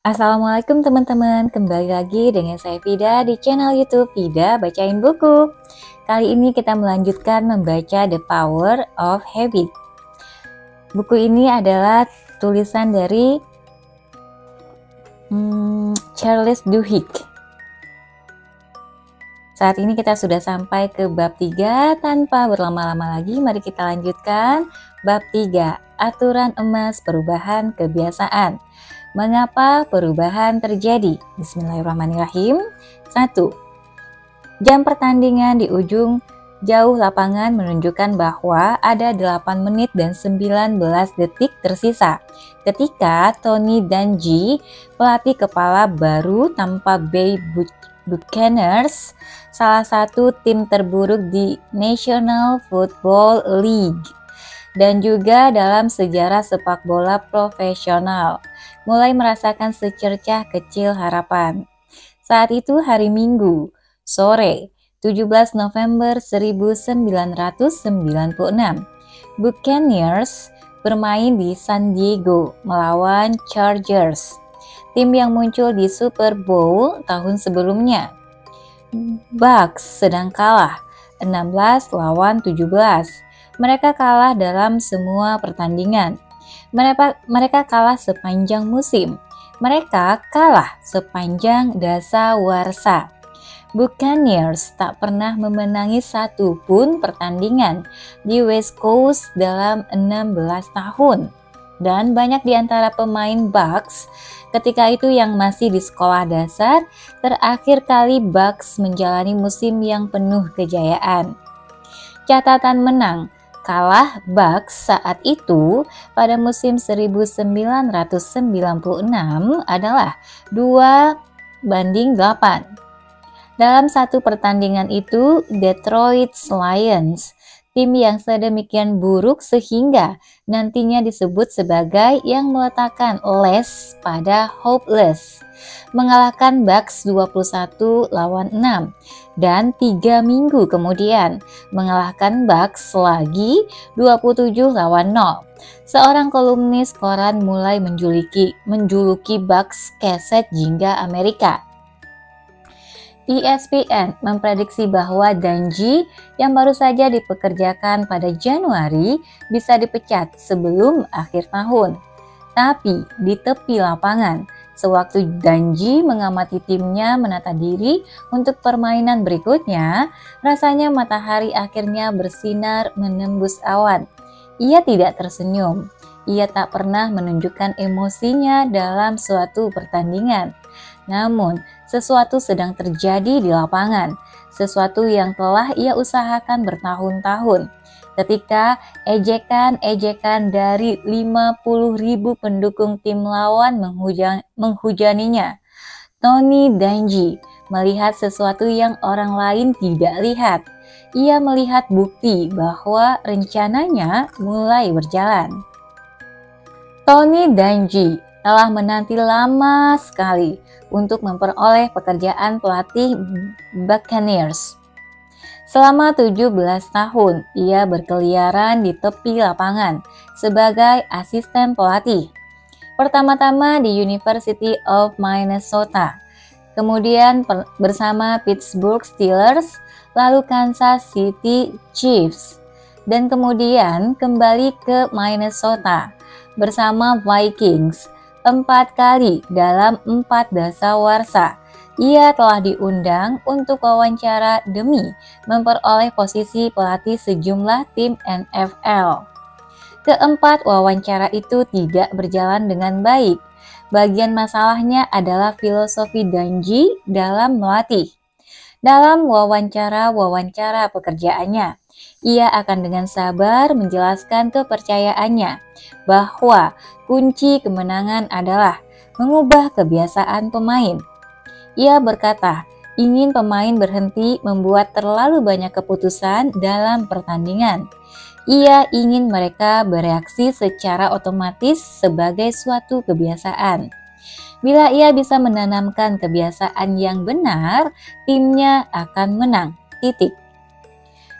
Assalamualaikum teman-teman, kembali lagi dengan saya Vida di channel YouTube Vida Bacain Buku. Kali ini kita melanjutkan membaca The Power of Habit. Buku ini adalah tulisan dari Charles Duhigg. Saat ini kita sudah sampai ke bab 3. Tanpa berlama-lama lagi, mari kita lanjutkan bab 3, aturan emas perubahan kebiasaan. Mengapa perubahan terjadi? Bismillahirrahmanirrahim. 1. Jam pertandingan di ujung jauh lapangan menunjukkan bahwa ada 8 menit dan 19 detik tersisa ketika Tony Dungy, pelatih kepala baru Tampa Bay Buccaneers, salah satu tim terburuk di National Football League dan juga dalam sejarah sepak bola profesional, mulai merasakan secercah kecil harapan. Saat itu hari Minggu, sore, 17 November 1996, Buccaneers bermain di San Diego melawan Chargers, tim yang muncul di Super Bowl tahun sebelumnya. Bucs sedang kalah 16-17. Mereka kalah dalam semua pertandingan. Mereka kalah sepanjang musim. Mereka kalah sepanjang dasawarsa. Buccaneers tak pernah memenangi satu pun pertandingan di West Coast dalam 16 tahun. Dan banyak di antara pemain Bucs ketika itu yang masih di sekolah dasar, terakhir kali Bucs menjalani musim yang penuh kejayaan. Catatan menang kalah Bucs saat itu pada musim 1996 adalah 2-8. Dalam satu pertandingan itu, Detroit Lions, tim yang sedemikian buruk sehingga nantinya disebut sebagai yang meletakkan les pada hopeless, mengalahkan Bucs 21-6 dan 3 minggu kemudian mengalahkan Bucs lagi 27-0. Seorang kolumnis koran mulai menjuluki Bucs keset jingga Amerika. ESPN memprediksi bahwa Dungy yang baru saja dipekerjakan pada Januari bisa dipecat sebelum akhir tahun. Tapi di tepi lapangan, sewaktu Dungy mengamati timnya menata diri untuk permainan berikutnya, rasanya matahari akhirnya bersinar menembus awan. Ia tidak tersenyum. Ia tak pernah menunjukkan emosinya dalam suatu pertandingan. Namun, sesuatu sedang terjadi di lapangan, sesuatu yang telah ia usahakan bertahun-tahun. Ketika ejekan dari 50.000 pendukung tim lawan menghujaninya, Tony Dungy melihat sesuatu yang orang lain tidak lihat. Ia melihat bukti bahwa rencananya mulai berjalan. Tony Dungy telah menanti lama sekali untuk memperoleh pekerjaan pelatih Buccaneers. Selama 17 tahun, ia berkeliaran di tepi lapangan sebagai asisten pelatih. Pertama-tama di University of Minnesota, kemudian bersama Pittsburgh Steelers, lalu Kansas City Chiefs, dan kemudian kembali ke Minnesota bersama Vikings. 4 kali dalam 4 dasawarsa, ia telah diundang untuk wawancara demi memperoleh posisi pelatih sejumlah tim NFL. Keempat wawancara itu tidak berjalan dengan baik. Bagian masalahnya adalah filosofi Dungy dalam melatih. Dalam wawancara pekerjaannya, ia akan dengan sabar menjelaskan kepercayaannya bahwa kunci kemenangan adalah mengubah kebiasaan pemain. Ia berkata, ingin pemain berhenti membuat terlalu banyak keputusan dalam pertandingan. Ia ingin mereka bereaksi secara otomatis sebagai suatu kebiasaan. Bila ia bisa menanamkan kebiasaan yang benar, timnya akan menang. Titik.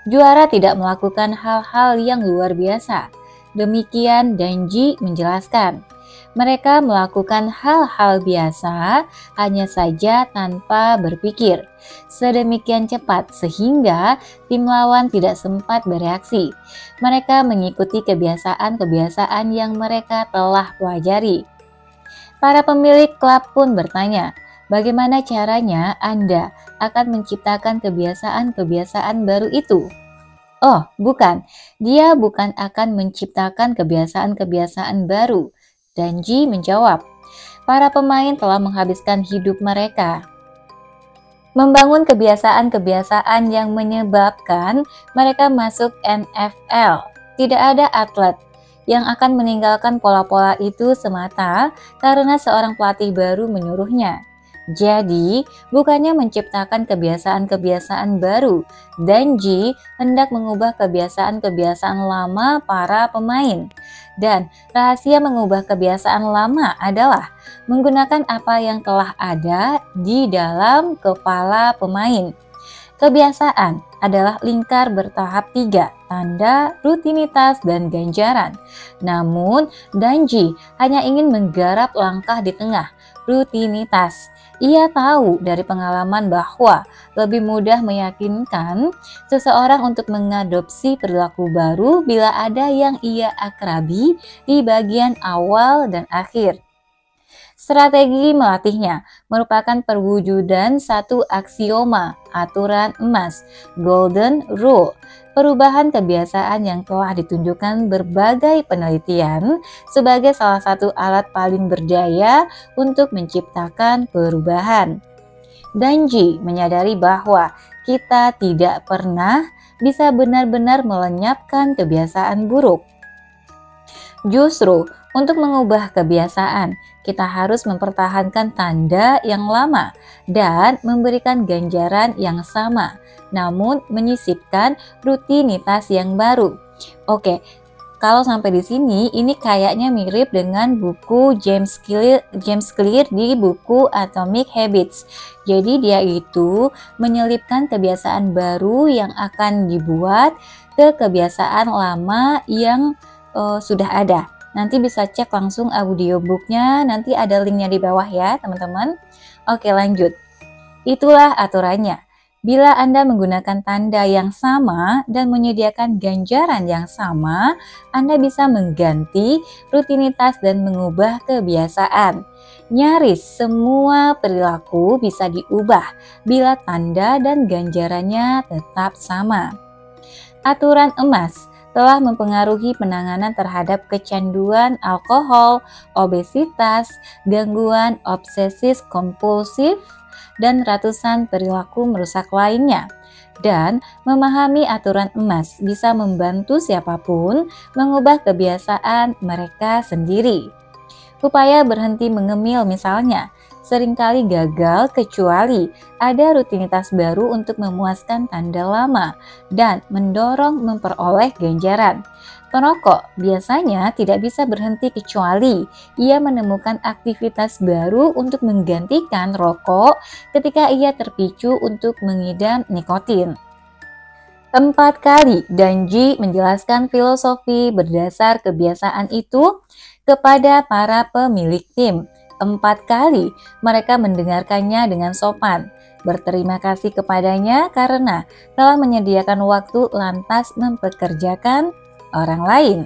Juara tidak melakukan hal-hal yang luar biasa. Demikian Dungy menjelaskan. Mereka melakukan hal-hal biasa hanya saja tanpa berpikir sedemikian cepat sehingga tim lawan tidak sempat bereaksi. Mereka mengikuti kebiasaan-kebiasaan yang mereka telah pelajari. Para pemilik klub pun bertanya, bagaimana caranya Anda akan menciptakan kebiasaan-kebiasaan baru itu? Oh, bukan. Dia bukan akan menciptakan kebiasaan-kebiasaan baru. Danji menjawab, para pemain telah menghabiskan hidup mereka membangun kebiasaan-kebiasaan yang menyebabkan mereka masuk NFL. Tidak ada atlet yang akan meninggalkan pola-pola itu semata karena seorang pelatih baru menyuruhnya. Jadi, bukannya menciptakan kebiasaan-kebiasaan baru, Danji hendak mengubah kebiasaan-kebiasaan lama para pemain. Dan rahasia mengubah kebiasaan lama adalah menggunakan apa yang telah ada di dalam kepala pemain. Kebiasaan adalah lingkar bertahap 3, tanda, rutinitas, dan ganjaran. Namun, Danji hanya ingin menggarap langkah di tengah, rutinitas. Ia tahu dari pengalaman bahwa lebih mudah meyakinkan seseorang untuk mengadopsi perilaku baru bila ada yang ia akrabi di bagian awal dan akhir. Strategi melatihnya merupakan perwujudan satu aksioma, aturan emas, golden rule, perubahan kebiasaan yang telah ditunjukkan berbagai penelitian sebagai salah satu alat paling berdaya untuk menciptakan perubahan. Danji menyadari bahwa kita tidak pernah bisa benar-benar melenyapkan kebiasaan buruk. Justru untuk mengubah kebiasaan, kita harus mempertahankan tanda yang lama dan memberikan ganjaran yang sama, namun menyisipkan rutinitas yang baru. Oke, kalau sampai di sini, ini kayaknya mirip dengan buku James Clear di buku Atomic Habits. Jadi dia itu menyelipkan kebiasaan baru yang akan dibuat ke kebiasaan lama yang sudah ada. Nanti bisa cek langsung audiobooknya, nanti ada linknya di bawah ya teman-teman. Oke, lanjut. Itulah aturannya. Bila Anda menggunakan tanda yang sama dan menyediakan ganjaran yang sama, Anda bisa mengganti rutinitas dan mengubah kebiasaan. Nyaris semua perilaku bisa diubah bila tanda dan ganjarannya tetap sama. Aturan emas telah mempengaruhi penanganan terhadap kecanduan alkohol, obesitas, gangguan obsesif kompulsif, dan ratusan perilaku merusak lainnya. Dan memahami aturan emas bisa membantu siapapun mengubah kebiasaan mereka sendiri. Upaya berhenti mengemil misalnya, seringkali gagal kecuali ada rutinitas baru untuk memuaskan tanda lama dan mendorong memperoleh ganjaran. Perokok biasanya tidak bisa berhenti kecuali ia menemukan aktivitas baru untuk menggantikan rokok ketika ia terpicu untuk mengidam nikotin. 4 kali Danji menjelaskan filosofi berdasar kebiasaan itu kepada para pemilik tim. 4 kali mereka mendengarkannya dengan sopan, berterima kasih kepadanya karena telah menyediakan waktu lantas mempekerjakan orang lain.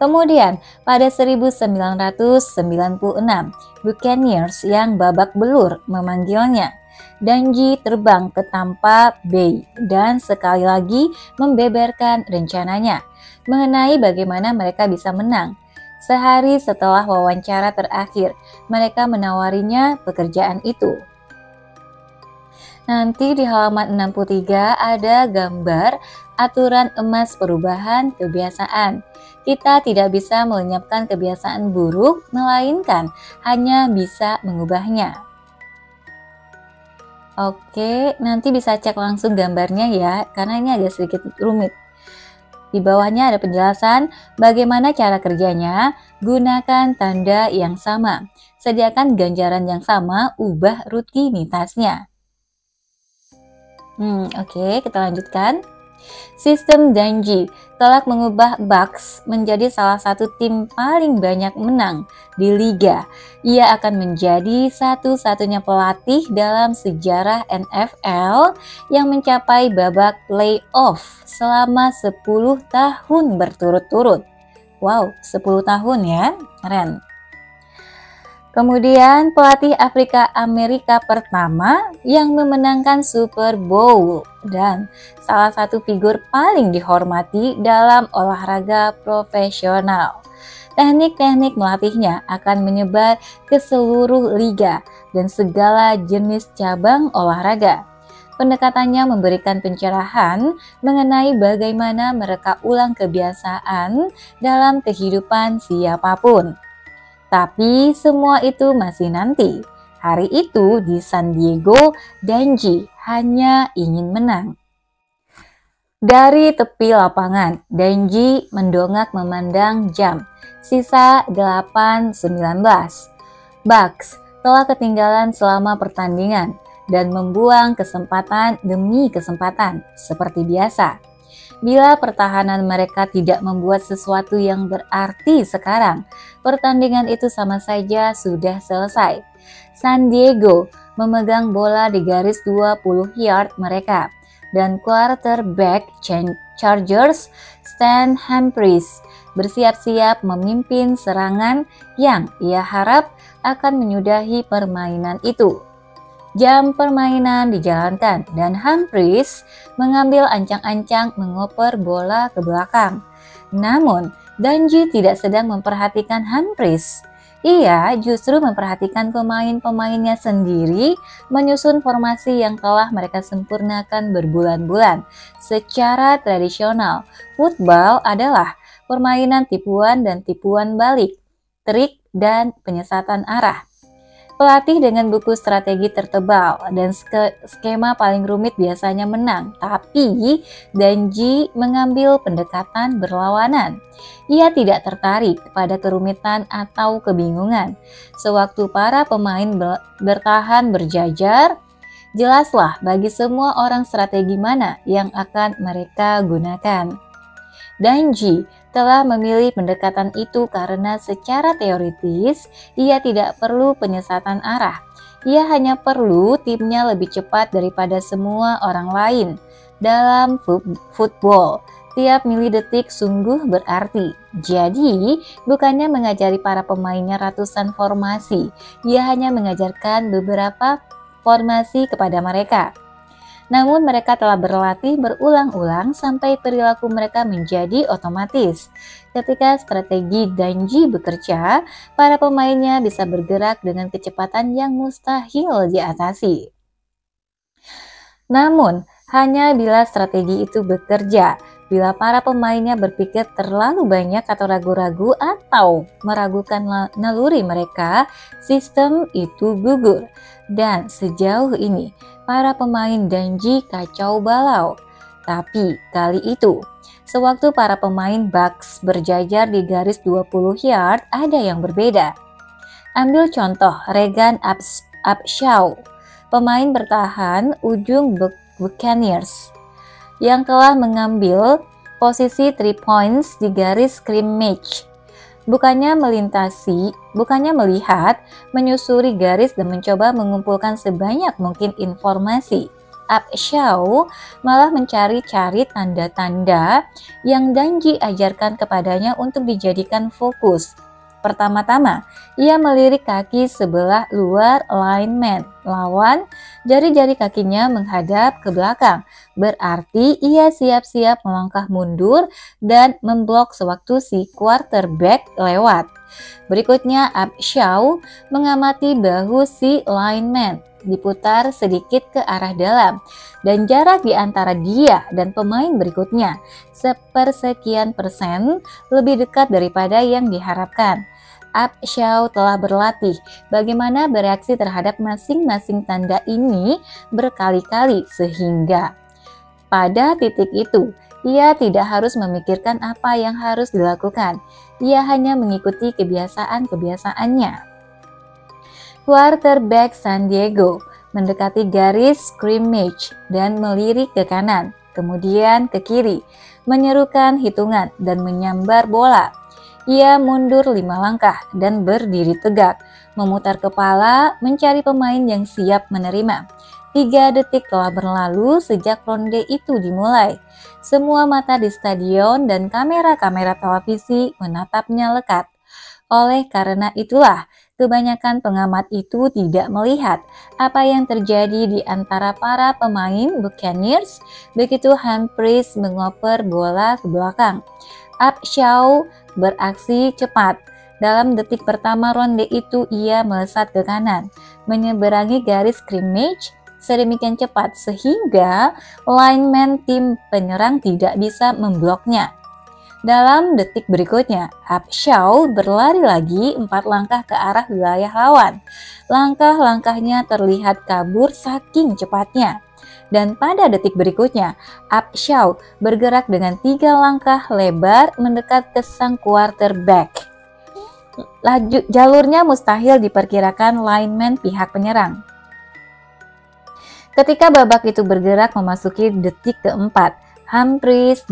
Kemudian pada 1996, Buccaneers yang babak belur memanggilnya. Danji terbang ke Tampa Bay dan sekali lagi membeberkan rencananya mengenai bagaimana mereka bisa menang. Sehari setelah wawancara terakhir, mereka menawarinya pekerjaan itu. Nanti di halaman 63 ada gambar aturan emas perubahan kebiasaan. Kita tidak bisa melenyapkan kebiasaan buruk, melainkan hanya bisa mengubahnya. Oke, nanti bisa cek langsung gambarnya ya, karena ini agak sedikit rumit. Di bawahnya ada penjelasan bagaimana cara kerjanya. Gunakan tanda yang sama. Sediakan ganjaran yang sama, ubah rutinitasnya. Oke, kita lanjutkan. Sistem Danji telah mengubah Bucks menjadi salah satu tim paling banyak menang di liga. Ia akan menjadi satu-satunya pelatih dalam sejarah NFL yang mencapai babak playoff selama 10 tahun berturut-turut. Wow, 10 tahun ya, keren. Kemudian pelatih Afrika Amerika pertama yang memenangkan Super Bowl dan salah satu figur paling dihormati dalam olahraga profesional. Teknik-teknik melatihnya akan menyebar ke seluruh liga dan segala jenis cabang olahraga. Pendekatannya memberikan pencerahan mengenai bagaimana mereka ulang kebiasaan dalam kehidupan siapapun. Tapi semua itu masih nanti. Hari itu di San Diego, Danji hanya ingin menang. Dari tepi lapangan, Danji mendongak memandang jam. Sisa 8:19. Bucks telah ketinggalan selama pertandingan dan membuang kesempatan demi kesempatan seperti biasa. Bila pertahanan mereka tidak membuat sesuatu yang berarti sekarang, pertandingan itu sama saja sudah selesai. San Diego memegang bola di garis 20 yard mereka dan quarterback Chargers Stan Humphries bersiap-siap memimpin serangan yang ia harap akan menyudahi permainan itu. Jam permainan dijalankan dan Humphries mengambil ancang-ancang mengoper bola ke belakang. Namun, Danji tidak sedang memperhatikan Humphries. Ia justru memperhatikan pemain-pemainnya sendiri menyusun formasi yang telah mereka sempurnakan berbulan-bulan. Secara tradisional, football adalah permainan tipuan dan tipuan balik, trik dan penyesatan arah. Pelatih dengan buku strategi tertebal dan skema paling rumit biasanya menang, tapi Danji mengambil pendekatan berlawanan. Ia tidak tertarik pada kerumitan atau kebingungan. Sewaktu para pemain bertahan berjajar, jelaslah bagi semua orang strategi mana yang akan mereka gunakan. Danji telah memilih pendekatan itu karena secara teoritis ia tidak perlu penyesatan arah. Ia hanya perlu timnya lebih cepat daripada semua orang lain. Dalam football, tiap milidetik sungguh berarti. Jadi, bukannya mengajari para pemainnya ratusan formasi, ia hanya mengajarkan beberapa formasi kepada mereka. Namun mereka telah berlatih berulang-ulang sampai perilaku mereka menjadi otomatis. Ketika strategi Danji bekerja, para pemainnya bisa bergerak dengan kecepatan yang mustahil diatasi. Namun, hanya bila strategi itu bekerja, bila para pemainnya berpikir terlalu banyak atau ragu-ragu atau meragukan naluri mereka, sistem itu gugur. Dan sejauh ini, para pemain Danji kacau balau. Tapi kali itu, sewaktu para pemain Bucks berjajar di garis 20 yard, ada yang berbeda. Ambil contoh Regan Upshaw, pemain bertahan ujung Buccaneers, yang telah mengambil posisi 3 points di garis scrimmage. Bukannya melihat, menyusuri garis dan mencoba mengumpulkan sebanyak mungkin informasi. Upshaw malah mencari-cari tanda-tanda yang Danji ajarkan kepadanya untuk dijadikan fokus. Pertama-tama, ia melirik kaki sebelah luar lineman lawan, jari-jari kakinya menghadap ke belakang. Berarti ia siap-siap melangkah mundur dan memblok sewaktu si quarterback lewat. Berikutnya, Upshaw mengamati bahu si lineman, diputar sedikit ke arah dalam, dan jarak di antara dia dan pemain berikutnya sepersekian persen lebih dekat daripada yang diharapkan. Upshaw telah berlatih bagaimana bereaksi terhadap masing-masing tanda ini berkali-kali sehingga pada titik itu ia tidak harus memikirkan apa yang harus dilakukan. Ia hanya mengikuti kebiasaan-kebiasaannya. Quarterback San Diego mendekati garis scrimmage dan melirik ke kanan. kemudian ke kiri, menyerukan hitungan dan menyambar bola. Ia mundur 5 langkah dan berdiri tegak, memutar kepala mencari pemain yang siap menerima. 3 detik telah berlalu sejak ronde itu dimulai. Semua mata di stadion dan kamera-kamera televisi menatapnya lekat. Oleh karena itulah, kebanyakan pengamat itu tidak melihat apa yang terjadi di antara para pemain Buccaneers begitu Humphries mengoper bola ke belakang. Upshaw beraksi cepat. Dalam detik pertama ronde itu ia melesat ke kanan, menyeberangi garis scrimmage sedemikian cepat sehingga lineman tim penyerang tidak bisa membloknya. Dalam detik berikutnya, Upshaw berlari lagi 4 langkah ke arah wilayah lawan. Langkah-langkahnya terlihat kabur saking cepatnya. Dan pada detik berikutnya, Upshaw bergerak dengan 3 langkah lebar mendekat ke sang quarterback. Jalurnya mustahil diperkirakan lineman pihak penyerang. Ketika babak itu bergerak memasuki detik keempat, Humphries,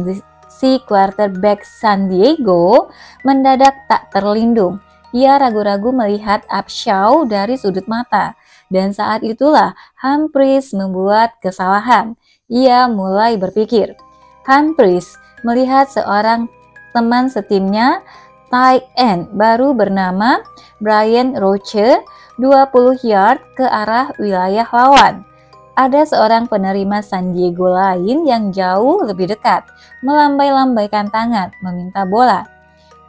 si quarterback San Diego, mendadak tak terlindung. Ia ragu-ragu melihat Upshaw dari sudut mata, dan saat itulah Humphries membuat kesalahan. Ia mulai berpikir. Humphries melihat seorang teman setimnya, tight end baru bernama Brian Roche, 20 yard ke arah wilayah lawan. Ada seorang penerima San Diego lain yang jauh lebih dekat, melambai-lambaikan tangan, meminta bola.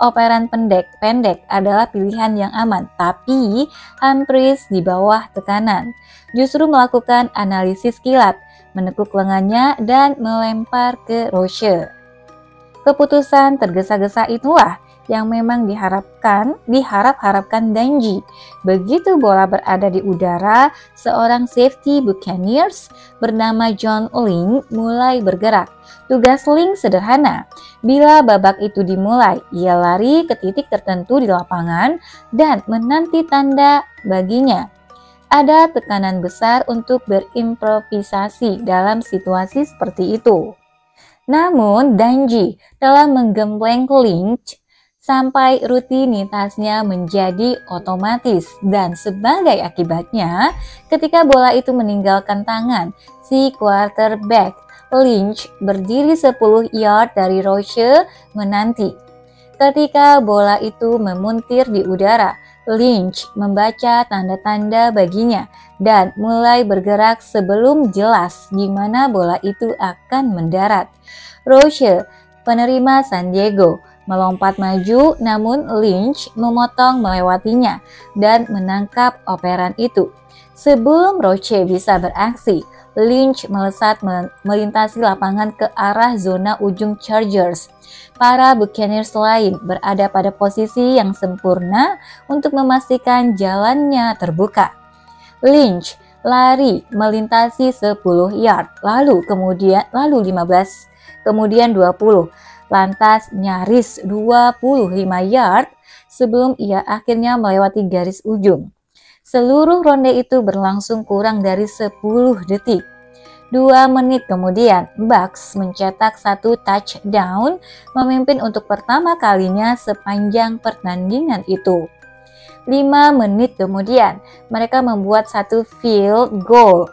Operan pendek adalah pilihan yang aman, tapi Humphries di bawah tekanan justru melakukan analisis kilat, menekuk lengannya dan melempar ke Roche. Keputusan tergesa-gesa itulah yang memang diharap-harapkan Danji. Begitu bola berada di udara, seorang safety Buccaneers bernama John Link mulai bergerak. Tugas Link sederhana. Bila babak itu dimulai, ia lari ke titik tertentu di lapangan dan menanti tanda baginya. Ada tekanan besar untuk berimprovisasi dalam situasi seperti itu. Namun Danji telah menggembleng Link sampai rutinitasnya menjadi otomatis dan sebagai akibatnya ketika bola itu meninggalkan tangan si quarterback, Lynch berdiri 10 yard dari Roche menanti. Ketika bola itu memuntir di udara, Lynch membaca tanda-tanda baginya dan mulai bergerak sebelum jelas di mana bola itu akan mendarat. Roche, penerima San Diego, melompat maju, namun Lynch memotong melewatinya dan menangkap operan itu. Sebelum Roche bisa beraksi, Lynch melesat melintasi lapangan ke arah zona ujung Chargers. Para Buccaneers lain berada pada posisi yang sempurna untuk memastikan jalannya terbuka. Lynch lari melintasi 10 yard, lalu 15, kemudian 20. Lantas nyaris 25 yard sebelum ia akhirnya melewati garis ujung. Seluruh ronde itu berlangsung kurang dari 10 detik. 2 menit kemudian, Bucks mencetak 1 touchdown, memimpin untuk pertama kalinya sepanjang pertandingan itu. 5 menit kemudian, mereka membuat 1 field goal.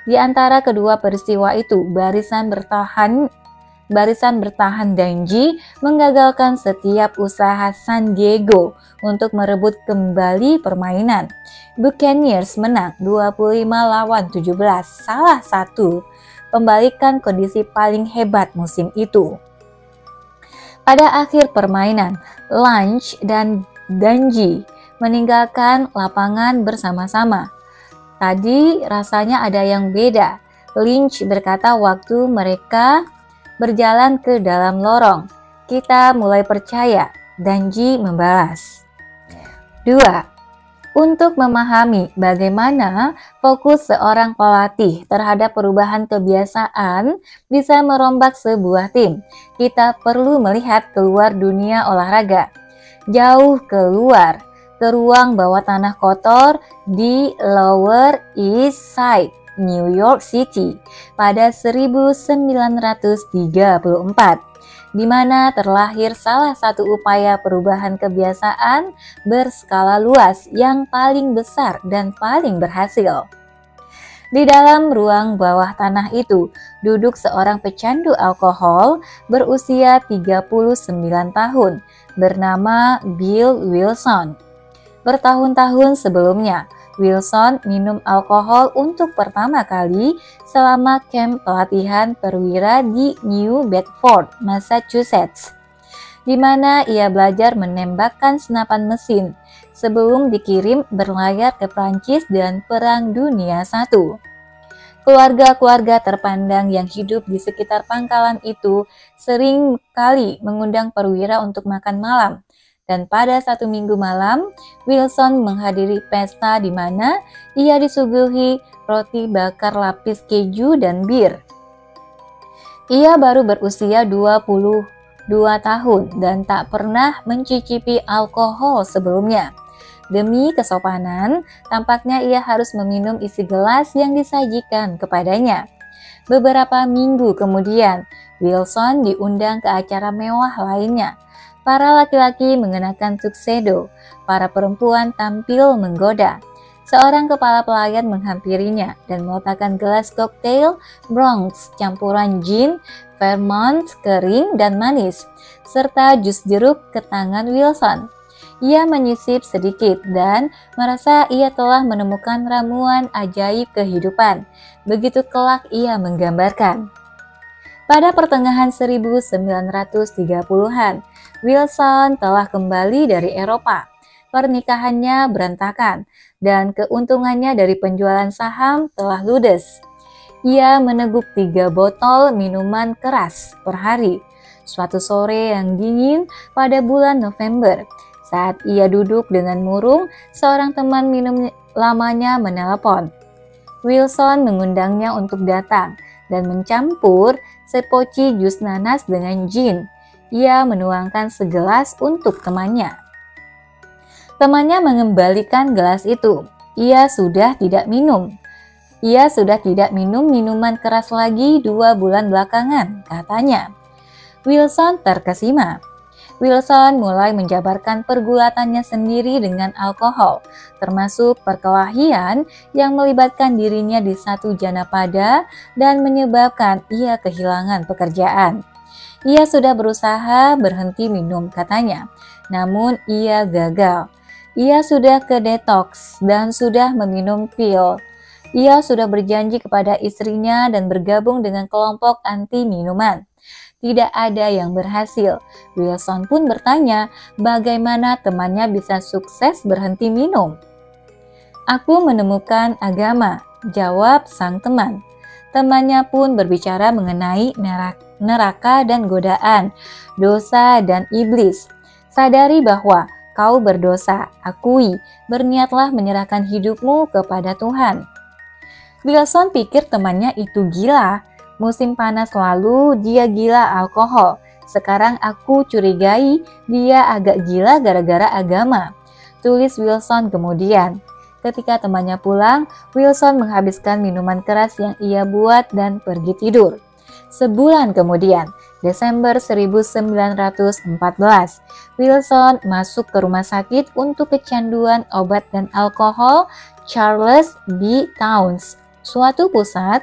Di antara kedua peristiwa itu, barisan bertahan Danji menggagalkan setiap usaha San Diego untuk merebut kembali permainan. Buccaneers menang 25-17, salah satu pembalikan kondisi paling hebat musim itu. Pada akhir permainan, Lynch dan Danji meninggalkan lapangan bersama-sama. Tadi rasanya ada yang beda. Lynch berkata waktu mereka berjalan ke dalam lorong. Kita mulai percaya, Danji membalas. 2. Untuk memahami bagaimana fokus seorang pelatih terhadap perubahan kebiasaan bisa merombak sebuah tim, kita perlu melihat keluar dunia olahraga. Jauh keluar, ke ruang bawah tanah kotor di Lower East Side, New York City pada 1934, di mana terlahir salah satu upaya perubahan kebiasaan berskala luas yang paling besar dan paling berhasil. Di dalam ruang bawah tanah itu, duduk seorang pecandu alkohol berusia 39 tahun, bernama Bill Wilson. Bertahun-tahun sebelumnya, Wilson minum alkohol untuk pertama kali selama kamp pelatihan perwira di New Bedford, Massachusetts, di mana ia belajar menembakkan senapan mesin sebelum dikirim berlayar ke Prancis dan Perang Dunia I. Keluarga-keluarga terpandang yang hidup di sekitar pangkalan itu sering kali mengundang perwira untuk makan malam. Dan pada satu minggu malam, Wilson menghadiri pesta di mana ia disuguhi roti bakar lapis keju dan bir. Ia baru berusia 22 tahun dan tak pernah mencicipi alkohol sebelumnya. Demi kesopanan, tampaknya ia harus meminum isi gelas yang disajikan kepadanya. Beberapa minggu kemudian, Wilson diundang ke acara mewah lainnya. Para laki-laki mengenakan tuxedo, para perempuan tampil menggoda. Seorang kepala pelayan menghampirinya dan meletakkan gelas koktail Bronx campuran gin, Vermont kering dan manis, serta jus jeruk ke tangan Wilson. Ia menyisip sedikit dan merasa ia telah menemukan ramuan ajaib kehidupan. Begitu kelak ia menggambarkan. Pada pertengahan 1930-an, Wilson telah kembali dari Eropa. Pernikahannya berantakan dan keuntungannya dari penjualan saham telah ludes. Ia meneguk 3 botol minuman keras per hari. Suatu sore yang dingin pada bulan November, saat ia duduk dengan murung, seorang teman minum lamanya menelepon. Wilson mengundangnya untuk datang dan mencampur sepoci jus nanas dengan gin. Ia menuangkan segelas untuk temannya. Temannya mengembalikan gelas itu. Ia sudah tidak minum minuman keras lagi 2 bulan belakangan, katanya. Wilson terkesima. Wilson mulai menjabarkan pergulatannya sendiri dengan alkohol, termasuk perkelahian yang melibatkan dirinya di satu janapada dan menyebabkan ia kehilangan pekerjaan. Ia sudah berusaha berhenti minum, katanya, namun ia gagal. Ia sudah ke detox dan sudah meminum pil. Ia sudah berjanji kepada istrinya dan bergabung dengan kelompok anti minuman. Tidak ada yang berhasil. Wilson pun bertanya bagaimana temannya bisa sukses berhenti minum. "Aku menemukan agama," jawab sang teman. Temannya pun berbicara mengenai neraka dan godaan, dosa dan iblis. "Sadari bahwa kau berdosa, akui, berniatlah menyerahkan hidupmu kepada Tuhan." Wilson pikir temannya itu gila. Musim panas lalu dia gila alkohol. Sekarang aku curigai dia agak gila gara-gara agama, tulis Wilson kemudian. Ketika temannya pulang, Wilson menghabiskan minuman keras yang ia buat dan pergi tidur. Sebulan kemudian, Desember 1914, Wilson masuk ke rumah sakit untuk kecanduan obat dan alkohol Charles B. Towns, suatu pusat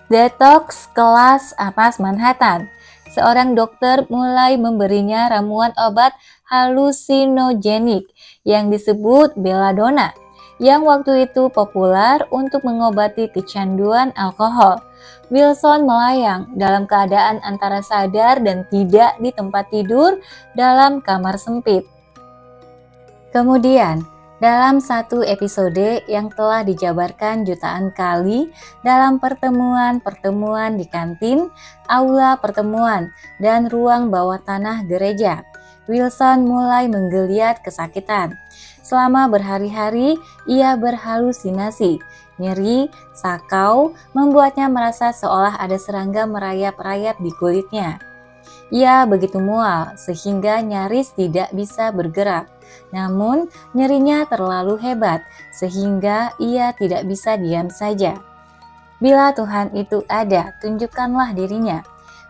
detox kelas atas Manhattan. Seorang dokter mulai memberinya ramuan obat halusinogenik yang disebut belladonna, yang waktu itu populer untuk mengobati kecanduan alkohol. Wilson melayang dalam keadaan antara sadar dan tidak di tempat tidur dalam kamar sempit. Kemudian, dalam satu episode yang telah dijabarkan jutaan kali dalam pertemuan-pertemuan di kantin, aula pertemuan, dan ruang bawah tanah gereja, Wilson mulai menggeliat kesakitan. Selama berhari-hari, ia berhalusinasi. Nyeri, sakau, membuatnya merasa seolah ada serangga merayap-rayap di kulitnya. Ia begitu mual sehingga nyaris tidak bisa bergerak. Namun nyerinya terlalu hebat sehingga ia tidak bisa diam saja. Bila Tuhan itu ada, tunjukkanlah dirinya.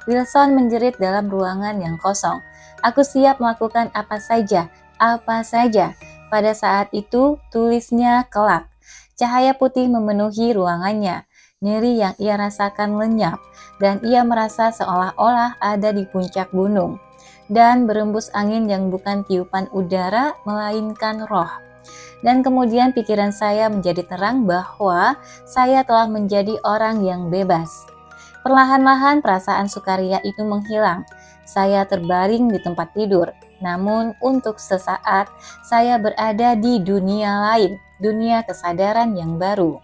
Wilson menjerit dalam ruangan yang kosong. Aku siap melakukan apa saja, apa saja. Pada saat itu, tulisnya kelak. Cahaya putih memenuhi ruangannya. Nyeri yang ia rasakan lenyap, dan ia merasa seolah-olah ada di puncak gunung. Dan berembus angin yang bukan tiupan udara, melainkan roh. Dan kemudian pikiran saya menjadi terang bahwa saya telah menjadi orang yang bebas. Perlahan-lahan perasaan sukaria itu menghilang. Saya terbaring di tempat tidur. Namun untuk sesaat saya berada di dunia lain, dunia kesadaran yang baru.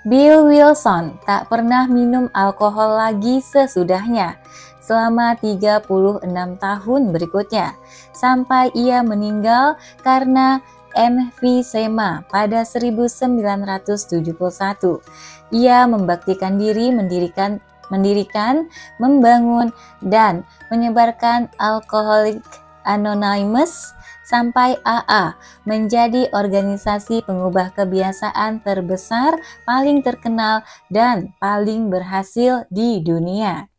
Bill Wilson tak pernah minum alkohol lagi sesudahnya selama 36 tahun berikutnya, sampai ia meninggal karena emfisema pada 1971. Ia membaktikan diri mendirikan, membangun, dan menyebarkan Alcoholics Anonymous sampai AA menjadi organisasi pengubah kebiasaan terbesar, paling terkenal, dan paling berhasil di dunia.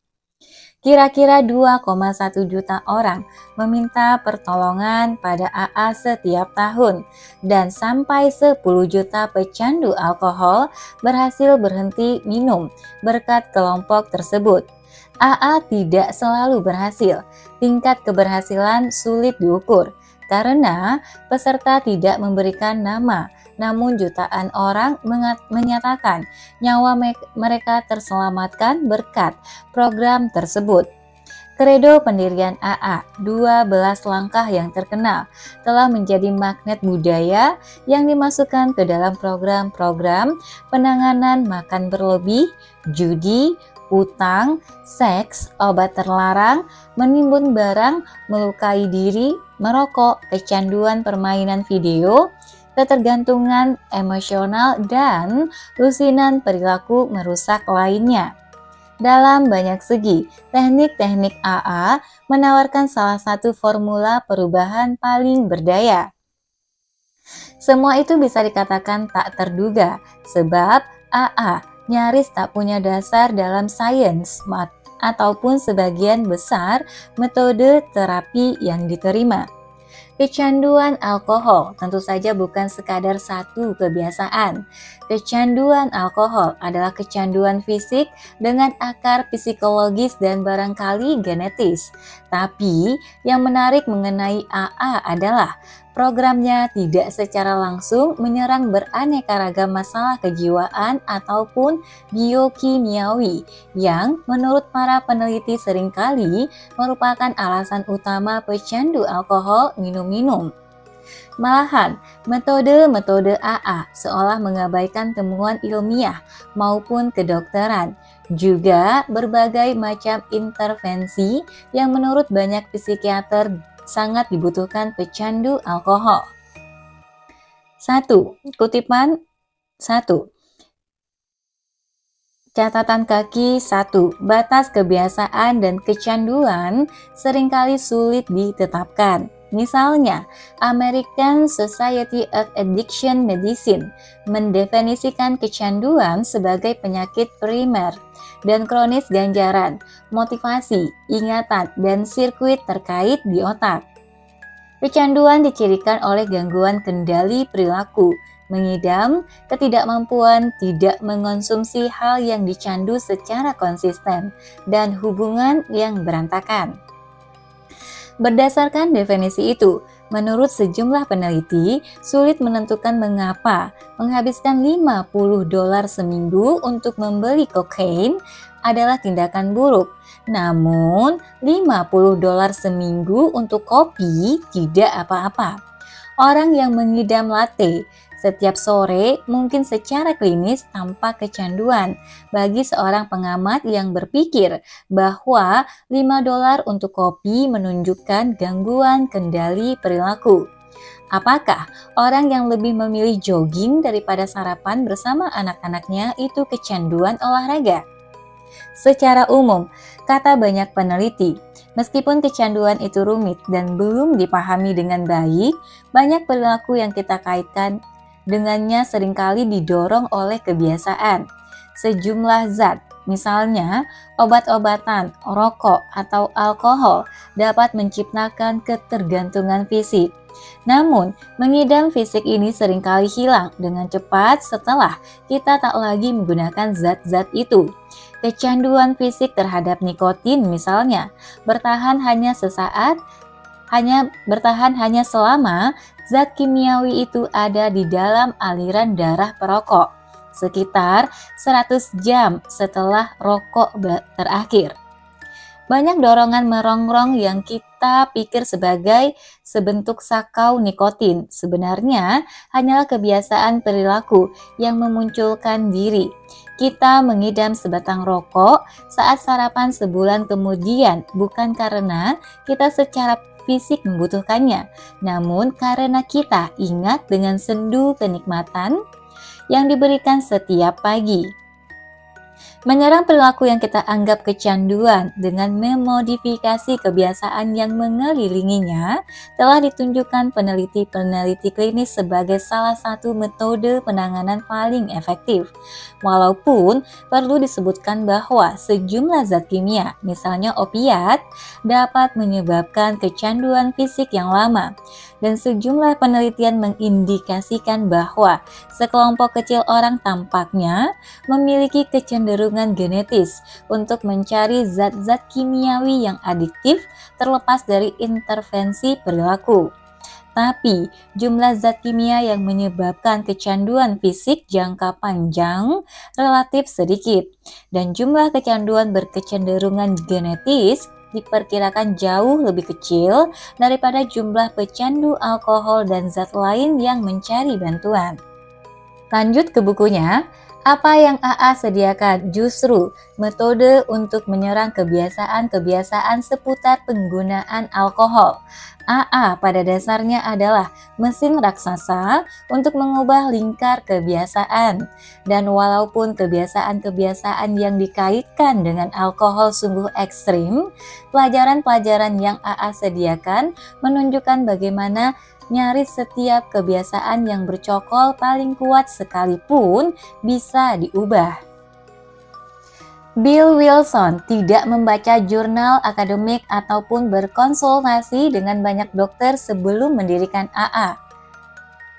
Kira-kira 2,1 juta orang meminta pertolongan pada AA setiap tahun, dan sampai 10 juta pecandu alkohol berhasil berhenti minum berkat kelompok tersebut. AA tidak selalu berhasil. Tingkat keberhasilan sulit diukur karena peserta tidak memberikan nama. Namun jutaan orang menyatakan nyawa mereka terselamatkan berkat program tersebut. Kredo pendirian AA, 12 langkah yang terkenal, telah menjadi magnet budaya yang dimasukkan ke dalam program-program penanganan makan berlebih, judi, utang, seks, obat terlarang, menimbun barang, melukai diri, merokok, kecanduan permainan video, ketergantungan emosional, dan lusinan perilaku merusak lainnya. Dalam banyak segi, teknik-teknik AA menawarkan salah satu formula perubahan paling berdaya. Semua itu bisa dikatakan tak terduga, sebab AA nyaris tak punya dasar dalam sains ataupun sebagian besar metode terapi yang diterima. Kecanduan alkohol tentu saja bukan sekadar satu kebiasaan. Kecanduan alkohol adalah kecanduan fisik dengan akar psikologis dan barangkali genetis. Tapi yang menarik mengenai AA adalah programnya tidak secara langsung menyerang beraneka ragam masalah kejiwaan ataupun biokimiawi yang menurut para peneliti seringkali merupakan alasan utama pecandu alkohol minum-minum. Malahan, metode-metode AA seolah mengabaikan temuan ilmiah maupun kedokteran, juga berbagai macam intervensi yang menurut banyak psikiater sangat dibutuhkan pecandu alkohol. 1. Kutipan 1. Catatan kaki 1. Batas kebiasaan dan kecanduan seringkali sulit ditetapkan. Misalnya, American Society of Addiction Medicine mendefinisikan kecanduan sebagai penyakit primer dan kronis ganjaran, motivasi, ingatan, dan sirkuit terkait di otak. Kecanduan dicirikan oleh gangguan kendali perilaku, mengidam, ketidakmampuan tidak mengonsumsi hal yang dicandu secara konsisten, dan hubungan yang berantakan. Berdasarkan definisi itu, menurut sejumlah peneliti, sulit menentukan mengapa menghabiskan $50 seminggu untuk membeli kokain adalah tindakan buruk. Namun, $50 seminggu untuk kopi tidak apa-apa. Orang yang mengidam latte setiap sore mungkin secara klinis tampak kecanduan bagi seorang pengamat yang berpikir bahwa $5 untuk kopi menunjukkan gangguan kendali perilaku. Apakah orang yang lebih memilih jogging daripada sarapan bersama anak-anaknya itu kecanduan olahraga? Secara umum, kata banyak peneliti, meskipun kecanduan itu rumit dan belum dipahami dengan baik, banyak perilaku yang kita kaitkan Dengannya seringkali didorong oleh kebiasaan. Sejumlah zat, misalnya obat-obatan, rokok, atau alkohol, dapat menciptakan ketergantungan fisik. Namun, mengidam fisik ini seringkali hilang dengan cepat setelah kita tak lagi menggunakan zat-zat itu. Kecanduan fisik terhadap nikotin misalnya bertahan hanya selama zat kimiawi itu ada di dalam aliran darah perokok, sekitar 100 jam setelah rokok terakhir. Banyak dorongan merongrong yang kita pikir sebagai sebentuk sakau nikotin sebenarnya hanyalah kebiasaan perilaku yang memunculkan diri. Kita mengidam sebatang rokok saat sarapan sebulan kemudian bukan karena kita secara fisik membutuhkannya, namun karena kita ingat dengan sendu kenikmatan yang diberikan setiap pagi. Menyerang perilaku yang kita anggap kecanduan dengan memodifikasi kebiasaan yang mengelilinginya telah ditunjukkan peneliti-peneliti klinis sebagai salah satu metode penanganan paling efektif. Walaupun perlu disebutkan bahwa sejumlah zat kimia, misalnya opiat, dapat menyebabkan kecanduan fisik yang lama. Dan sejumlah penelitian mengindikasikan bahwa sekelompok kecil orang tampaknya memiliki kecenderungan genetis untuk mencari zat-zat kimiawi yang adiktif terlepas dari intervensi perilaku. Tapi jumlah zat kimia yang menyebabkan kecanduan fisik jangka panjang relatif sedikit, dan jumlah kecanduan berkecenderungan genetis diperkirakan jauh lebih kecil daripada jumlah pecandu alkohol dan zat lain yang mencari bantuan. Lanjut ke bukunya. Apa yang AA sediakan justru metode untuk menyerang kebiasaan-kebiasaan seputar penggunaan alkohol. AA pada dasarnya adalah mesin raksasa untuk mengubah lingkar kebiasaan. Dan walaupun kebiasaan-kebiasaan yang dikaitkan dengan alkohol sungguh ekstrim, pelajaran-pelajaran yang AA sediakan menunjukkan bagaimana nyaris setiap kebiasaan yang bercokol paling kuat sekalipun bisa diubah. Bill Wilson tidak membaca jurnal akademik ataupun berkonsultasi dengan banyak dokter sebelum mendirikan AA.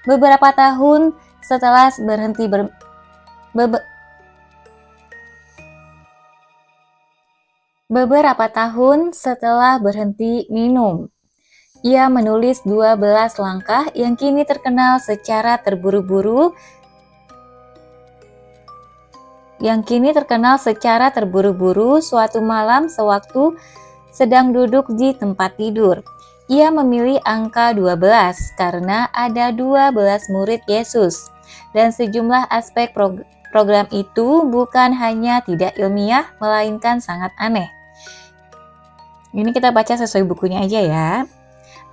Beberapa tahun setelah berhenti minum, ia menulis 12 langkah yang kini terkenal secara terburu-buru suatu malam sewaktu sedang duduk di tempat tidur. Ia memilih angka 12 karena ada 12 murid Yesus. Dan sejumlah aspek program itu bukan hanya tidak ilmiah, melainkan sangat aneh. Ini kita baca sesuai bukunya aja ya.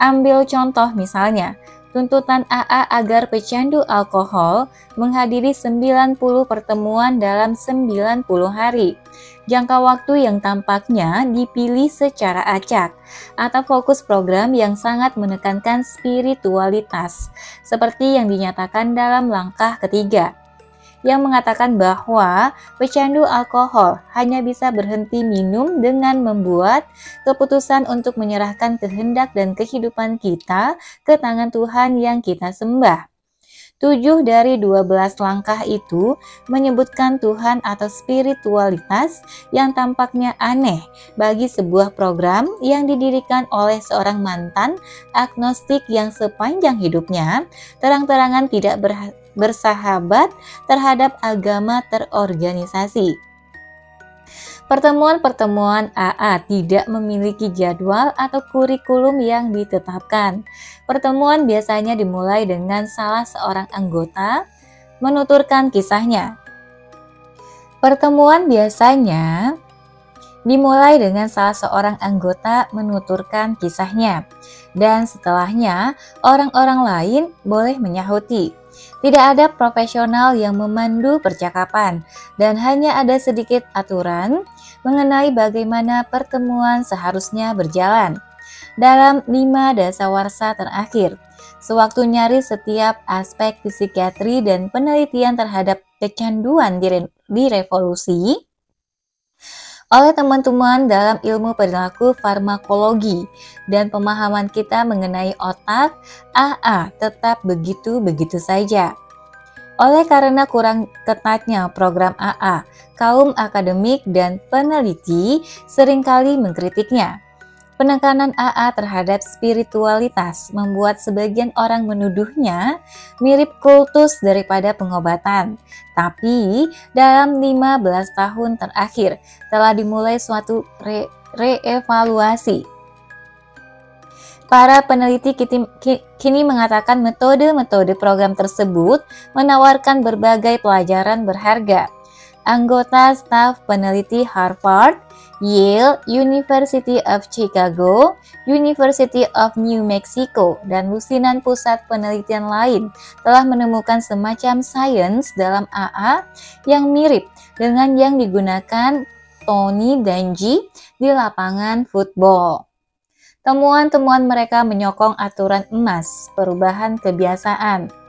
Ambil contoh misalnya, tuntutan AA agar pecandu alkohol menghadiri 90 pertemuan dalam 90 hari. Jangka waktu yang tampaknya dipilih secara acak, atau fokus program yang sangat menekankan spiritualitas, seperti yang dinyatakan dalam langkah ketiga, yang mengatakan bahwa pecandu alkohol hanya bisa berhenti minum dengan membuat keputusan untuk menyerahkan kehendak dan kehidupan kita ke tangan Tuhan yang kita sembah. 7 dari 12 langkah itu menyebutkan Tuhan atau spiritualitas yang tampaknya aneh bagi sebuah program yang didirikan oleh seorang mantan agnostik yang sepanjang hidupnya terang-terangan tidak bersahabat terhadap agama terorganisasi. Pertemuan-pertemuan AA tidak memiliki jadwal atau kurikulum yang ditetapkan. Pertemuan biasanya dimulai dengan salah seorang anggota menuturkan kisahnya. Dan setelahnya orang-orang lain boleh menyahuti. Tidak ada profesional yang memandu percakapan, dan hanya ada sedikit aturan mengenai bagaimana pertemuan seharusnya berjalan. Dalam 5 dasawarsa terakhir, Sewaktu nyaris setiap aspek psikiatri dan penelitian terhadap kecanduan direvolusi oleh teman-teman dalam ilmu perilaku farmakologi, dan pemahaman kita mengenai otak, AA tetap begitu-begitu saja. Oleh karena kurang ketatnya program AA, kaum akademik dan peneliti seringkali mengkritiknya. Penekanan AA terhadap spiritualitas membuat sebagian orang menuduhnya mirip kultus daripada pengobatan. Tapi dalam 15 tahun terakhir telah dimulai suatu reevaluasi. Para peneliti kini mengatakan metode-metode program tersebut menawarkan berbagai pelajaran berharga. Anggota staf peneliti Harvard, Yale, University of Chicago, University of New Mexico, dan lusinan pusat penelitian lain telah menemukan semacam sains dalam AA yang mirip dengan yang digunakan Tony Dungy di lapangan football. Temuan-temuan mereka menyokong aturan emas, perubahan kebiasaan.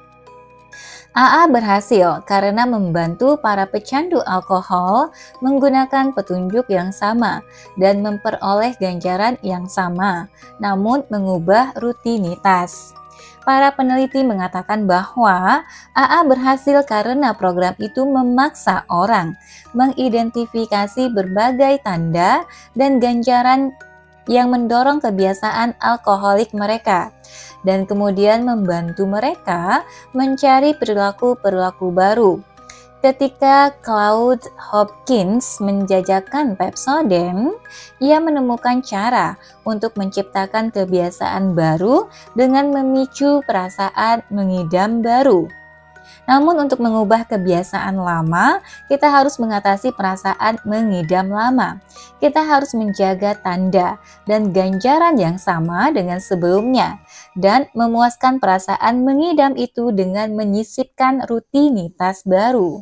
AA berhasil karena membantu para pecandu alkohol menggunakan petunjuk yang sama dan memperoleh ganjaran yang sama, namun mengubah rutinitas. Para peneliti mengatakan bahwa AA berhasil karena program itu memaksa orang mengidentifikasi berbagai tanda dan ganjaran yang mendorong kebiasaan alkoholik mereka, dan kemudian membantu mereka mencari perilaku-perilaku baru. Ketika Claude Hopkins menjajakan Pepsodent, ia menemukan cara untuk menciptakan kebiasaan baru dengan memicu perasaan mengidam baru. Namun untuk mengubah kebiasaan lama, kita harus mengatasi perasaan mengidam lama. Kita harus menjaga tanda dan ganjaran yang sama dengan sebelumnya, dan memuaskan perasaan mengidam itu dengan menyisipkan rutinitas baru.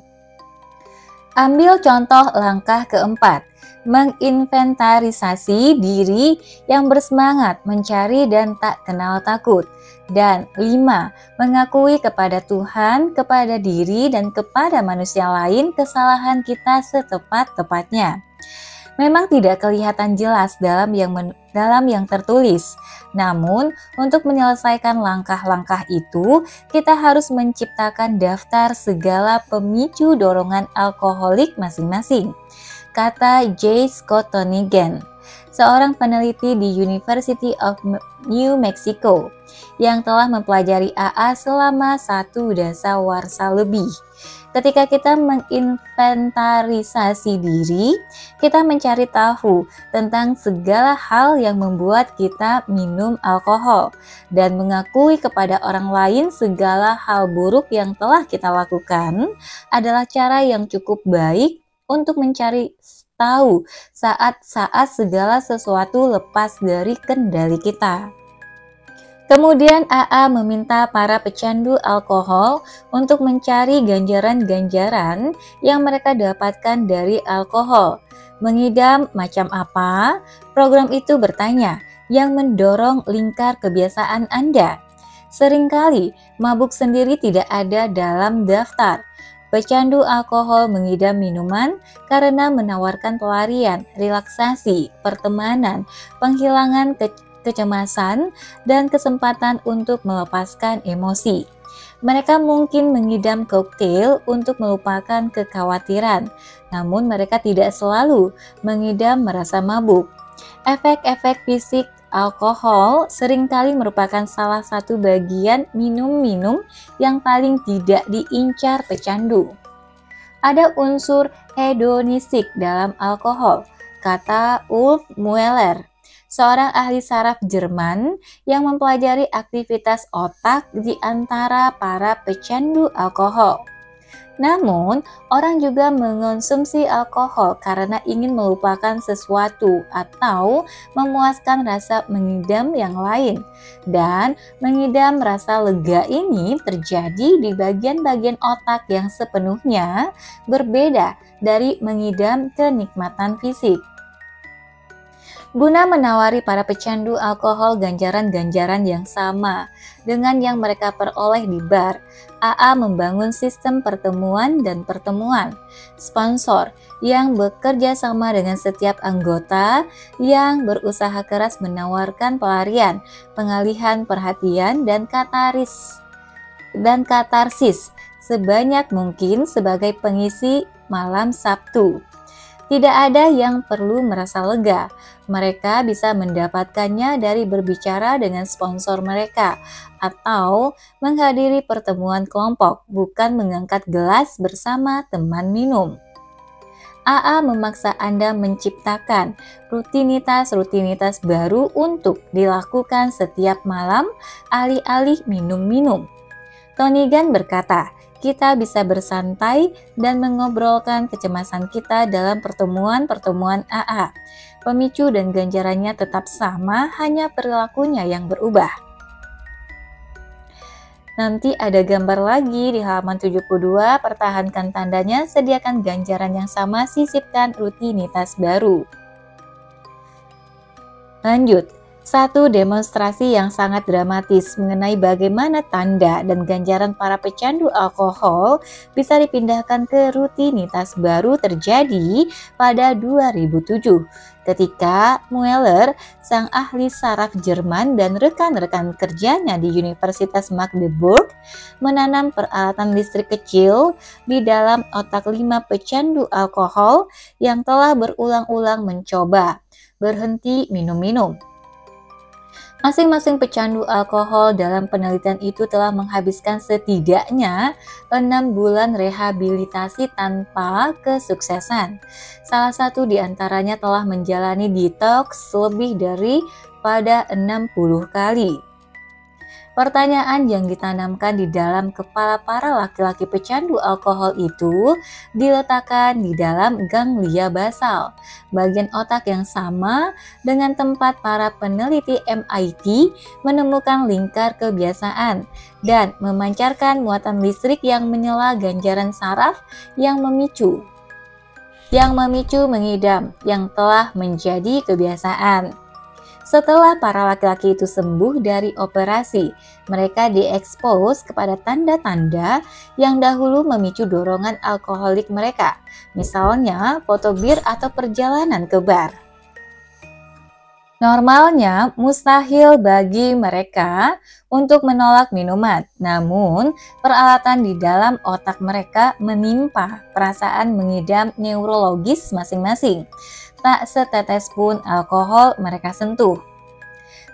Ambil contoh langkah keempat, menginventarisasi diri yang bersemangat mencari dan tak kenal takut. Dan 5. Mengakui kepada Tuhan, kepada diri, dan kepada manusia lain kesalahan kita setepat-tepatnya. Memang tidak kelihatan jelas dalam yang tertulis. Namun, untuk menyelesaikan langkah-langkah itu, kita harus menciptakan daftar segala pemicu dorongan alkoholik masing-masing, kata J. Scott Tonigan, seorang peneliti di University of New Mexico yang telah mempelajari AA selama 1 dasawarsa lebih. Ketika kita menginventarisasi diri, kita mencari tahu tentang segala hal yang membuat kita minum alkohol dan mengakui kepada orang lain segala hal buruk yang telah kita lakukan adalah cara yang cukup baik untuk mencari tahu saat-saat segala sesuatu lepas dari kendali kita. Kemudian AA meminta para pecandu alkohol untuk mencari ganjaran-ganjaran yang mereka dapatkan dari alkohol. Mengidam macam apa? Program itu bertanya, yang mendorong lingkar kebiasaan Anda. Seringkali mabuk sendiri tidak ada dalam daftar. Pecandu alkohol mengidam minuman karena menawarkan pelarian, relaksasi, pertemanan, penghilangan kecemasan, dan kesempatan untuk melepaskan emosi. Mereka mungkin mengidam koktail untuk melupakan kekhawatiran, namun mereka tidak selalu mengidam merasa mabuk. Efek-efek fisik alkohol seringkali merupakan salah satu bagian minum-minum yang paling tidak diincar pecandu. Ada unsur hedonistik dalam alkohol, kata Ulf Mueller, seorang ahli saraf Jerman yang mempelajari aktivitas otak di antara para pecandu alkohol. Namun, orang juga mengonsumsi alkohol karena ingin melupakan sesuatu atau memuaskan rasa mengidam yang lain. Dan mengidam rasa lega ini terjadi di bagian-bagian otak yang sepenuhnya berbeda dari mengidam kenikmatan fisik. Guna menawari para pecandu alkohol ganjaran-ganjaran yang sama dengan yang mereka peroleh di bar, AA membangun sistem pertemuan dan pertemuan sponsor yang bekerja sama dengan setiap anggota yang berusaha keras menawarkan pelarian, pengalihan perhatian, dan katarsis sebanyak mungkin sebagai pengisi malam Sabtu. Tidak ada yang perlu merasa lega. Mereka bisa mendapatkannya dari berbicara dengan sponsor mereka atau menghadiri pertemuan kelompok, bukan mengangkat gelas bersama teman minum. AA memaksa Anda menciptakan rutinitas-rutinitas baru untuk dilakukan setiap malam alih-alih minum-minum. Tony Gunn berkata, kita bisa bersantai dan mengobrolkan kecemasan kita dalam pertemuan-pertemuan AA. Pemicu dan ganjarannya tetap sama, hanya perilakunya yang berubah. Nanti ada gambar lagi di halaman 72, pertahankan tandanya, sediakan ganjaran yang sama, sisipkan rutinitas baru. Lanjut. Satu demonstrasi yang sangat dramatis mengenai bagaimana tanda dan ganjaran para pecandu alkohol bisa dipindahkan ke rutinitas baru terjadi pada 2007 ketika Mueller, sang ahli saraf Jerman dan rekan-rekan kerjanya di Universitas Magdeburg menanam peralatan listrik kecil di dalam otak 5 pecandu alkohol yang telah berulang-ulang mencoba berhenti minum-minum. Masing-masing pecandu alkohol dalam penelitian itu telah menghabiskan setidaknya 6 bulan rehabilitasi tanpa kesuksesan. Salah satu di antaranya telah menjalani detox lebih daripada 60 kali. Pertanyaan yang ditanamkan di dalam kepala para laki-laki pecandu alkohol itu diletakkan di dalam ganglia basal, bagian otak yang sama dengan tempat para peneliti MIT menemukan lingkar kebiasaan dan memancarkan muatan listrik yang menyela ganjaran saraf yang memicu mengidam yang telah menjadi kebiasaan. Setelah para laki-laki itu sembuh dari operasi, mereka diekspos kepada tanda-tanda yang dahulu memicu dorongan alkoholik mereka, misalnya foto bir atau perjalanan ke bar. Normalnya mustahil bagi mereka untuk menolak minuman, namun peralatan di dalam otak mereka menimpa perasaan mengidam neurologis masing-masing. Tak setetes pun alkohol mereka sentuh.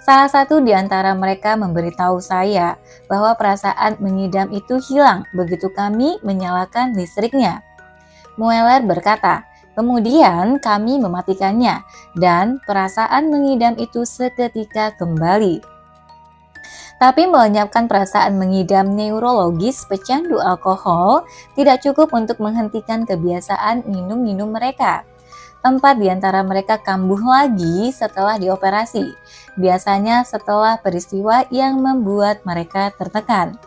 Salah satu di antara mereka memberitahu saya bahwa perasaan mengidam itu hilang begitu kami menyalakan listriknya. Mueller berkata, kemudian kami mematikannya dan perasaan mengidam itu seketika kembali. Tapi melenyapkan perasaan mengidam neurologis pecandu alkohol tidak cukup untuk menghentikan kebiasaan minum-minum mereka. 4 di antara mereka kambuh lagi setelah dioperasi, biasanya setelah peristiwa yang membuat mereka tertekan.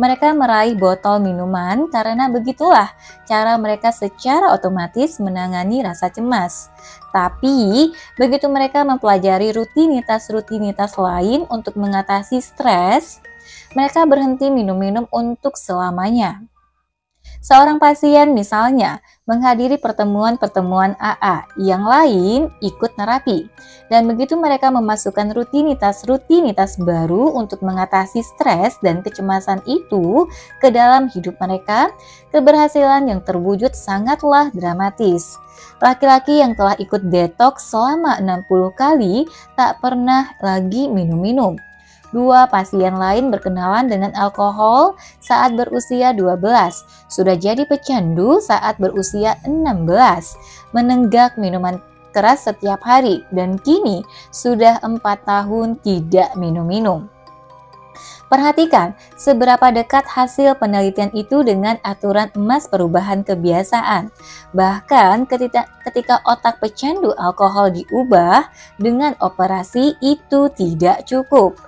Mereka meraih botol minuman karena begitulah cara mereka secara otomatis menangani rasa cemas. Tapi begitu mereka mempelajari rutinitas-rutinitas lain untuk mengatasi stres, mereka berhenti minum-minum untuk selamanya. Seorang pasien misalnya menghadiri pertemuan-pertemuan AA, yang lain ikut terapi. Dan begitu mereka memasukkan rutinitas-rutinitas baru untuk mengatasi stres dan kecemasan itu ke dalam hidup mereka, keberhasilan yang terwujud sangatlah dramatis. Laki-laki yang telah ikut detox selama 60 kali tak pernah lagi minum-minum. 2 pasien lain berkenalan dengan alkohol saat berusia 12, sudah jadi pecandu saat berusia 16, menenggak minuman keras setiap hari, dan kini sudah 4 tahun tidak minum-minum. Perhatikan seberapa dekat hasil penelitian itu dengan aturan emas perubahan kebiasaan. Bahkan ketika otak pecandu alkohol diubah dengan operasi, itu tidak cukup.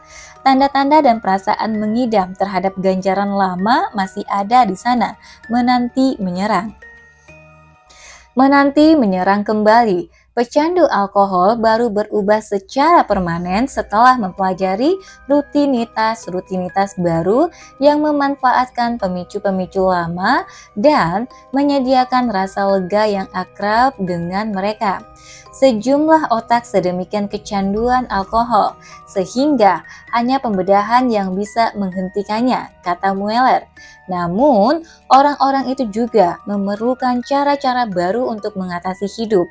Tanda-tanda dan perasaan mengidam terhadap ganjaran lama masih ada di sana, menanti menyerang. Menanti menyerang kembali. Pecandu alkohol baru berubah secara permanen setelah mempelajari rutinitas-rutinitas baru yang memanfaatkan pemicu-pemicu lama dan menyediakan rasa lega yang akrab dengan mereka. Sejumlah otak sedemikian kecanduan alkohol, sehingga hanya pembedahan yang bisa menghentikannya, kata Mueller. Namun, orang-orang itu juga memerlukan cara-cara baru untuk mengatasi hidup.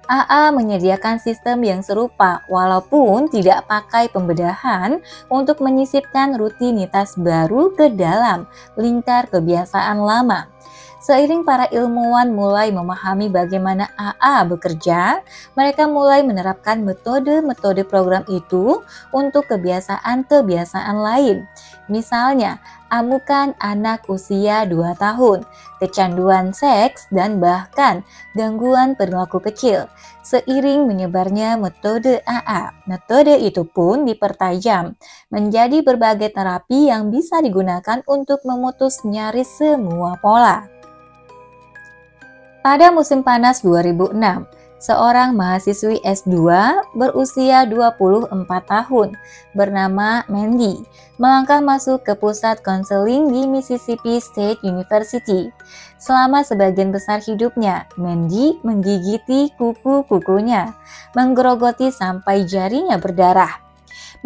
AA menyediakan sistem yang serupa walaupun tidak pakai pembedahan untuk menyisipkan rutinitas baru ke dalam lingkar kebiasaan lama. Seiring para ilmuwan mulai memahami bagaimana AA bekerja, mereka mulai menerapkan metode-metode program itu untuk kebiasaan-kebiasaan lain. Misalnya, amukan anak usia 2 tahun, kecanduan seks, dan bahkan gangguan perilaku kecil. Seiring menyebarnya metode AA, metode itu pun dipertajam menjadi berbagai terapi yang bisa digunakan untuk memutus nyaris semua pola. Pada musim panas 2006, seorang mahasiswi S2 berusia 24 tahun bernama Mandy melangkah masuk ke pusat konseling di Mississippi State University. Selama sebagian besar hidupnya, Mandy menggigiti kuku-kukunya, menggerogoti sampai jarinya berdarah.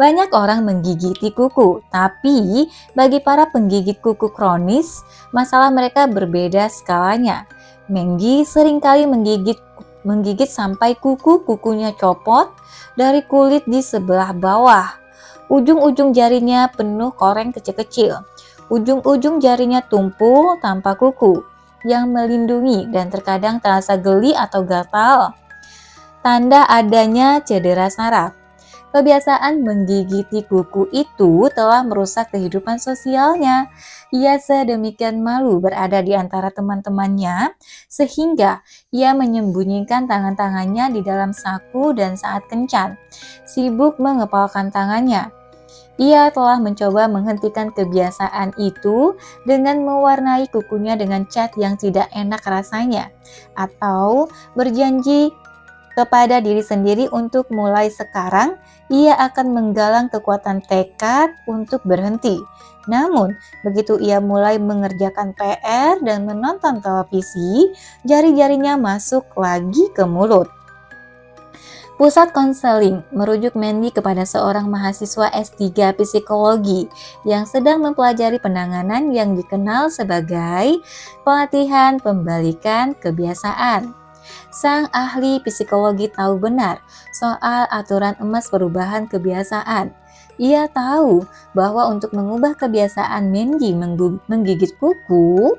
Banyak orang menggigiti kuku, tapi bagi para penggigit kuku kronis, masalah mereka berbeda skalanya. Mandy seringkali menggigit sampai kuku-kukunya copot dari kulit di sebelah bawah. Ujung-ujung jarinya penuh koreng kecil-kecil. Ujung-ujung jarinya tumpul tanpa kuku yang melindungi dan terkadang terasa geli atau gatal. Tanda adanya cedera saraf. Kebiasaan menggigiti kuku itu telah merusak kehidupan sosialnya. Ia sedemikian malu berada di antara teman-temannya, sehingga ia menyembunyikan tangan-tangannya di dalam saku dan saat kencan, sibuk mengepalkan tangannya. Ia telah mencoba menghentikan kebiasaan itu dengan mewarnai kukunya dengan cat yang tidak enak rasanya, atau berjanji kepada diri sendiri untuk mulai sekarang ia akan menggalang kekuatan tekad untuk berhenti. Namun, begitu ia mulai mengerjakan PR dan menonton televisi, jari-jarinya masuk lagi ke mulut. Pusat konseling merujuk Mandy kepada seorang mahasiswa S3 psikologi yang sedang mempelajari penanganan yang dikenal sebagai pelatihan pembalikan kebiasaan. Sang ahli psikologi tahu benar soal aturan emas perubahan kebiasaan. Ia tahu bahwa untuk mengubah kebiasaan Mandy menggigit kuku,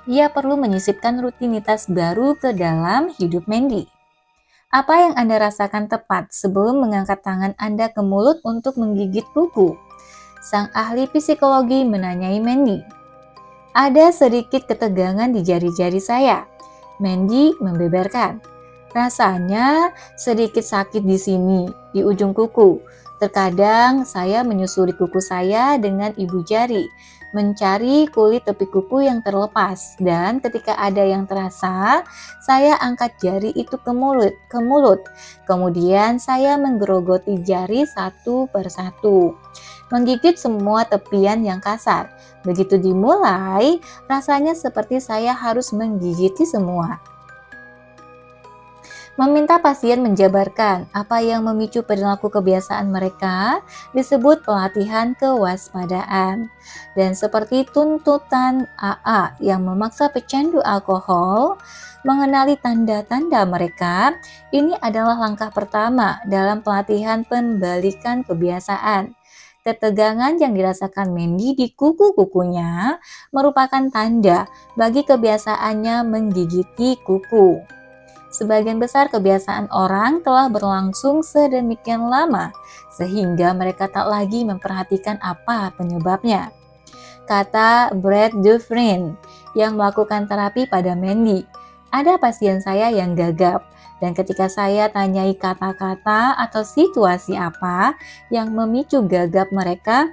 ia perlu menyisipkan rutinitas baru ke dalam hidup Mandy. Apa yang Anda rasakan tepat sebelum mengangkat tangan Anda ke mulut untuk menggigit kuku? Sang ahli psikologi menanyai Mandy. Ada sedikit ketegangan di jari-jari saya. Mandy membeberkan. Rasanya sedikit sakit di sini, di ujung kuku. Terkadang saya menyusuri kuku saya dengan ibu jari, mencari kulit tepi kuku yang terlepas, dan ketika ada yang terasa, saya angkat jari itu ke mulut. Kemudian saya menggerogoti jari satu persatu, menggigit semua tepian yang kasar. Begitu dimulai, rasanya seperti saya harus menggigiti semua. Meminta pasien menjabarkan apa yang memicu perilaku kebiasaan mereka disebut pelatihan kewaspadaan. Dan seperti tuntutan AA yang memaksa pecandu alkohol mengenali tanda-tanda mereka, ini adalah langkah pertama dalam pelatihan pembalikan kebiasaan. Ketegangan yang dirasakan Mandy di kuku-kukunya merupakan tanda bagi kebiasaannya menggigiti kuku. Sebagian besar kebiasaan orang telah berlangsung sedemikian lama sehingga mereka tak lagi memperhatikan apa penyebabnya. Kata Brad Dufresne yang melakukan terapi pada Mandy, ada pasien saya yang gagap dan ketika saya tanyai kata-kata atau situasi apa yang memicu gagap mereka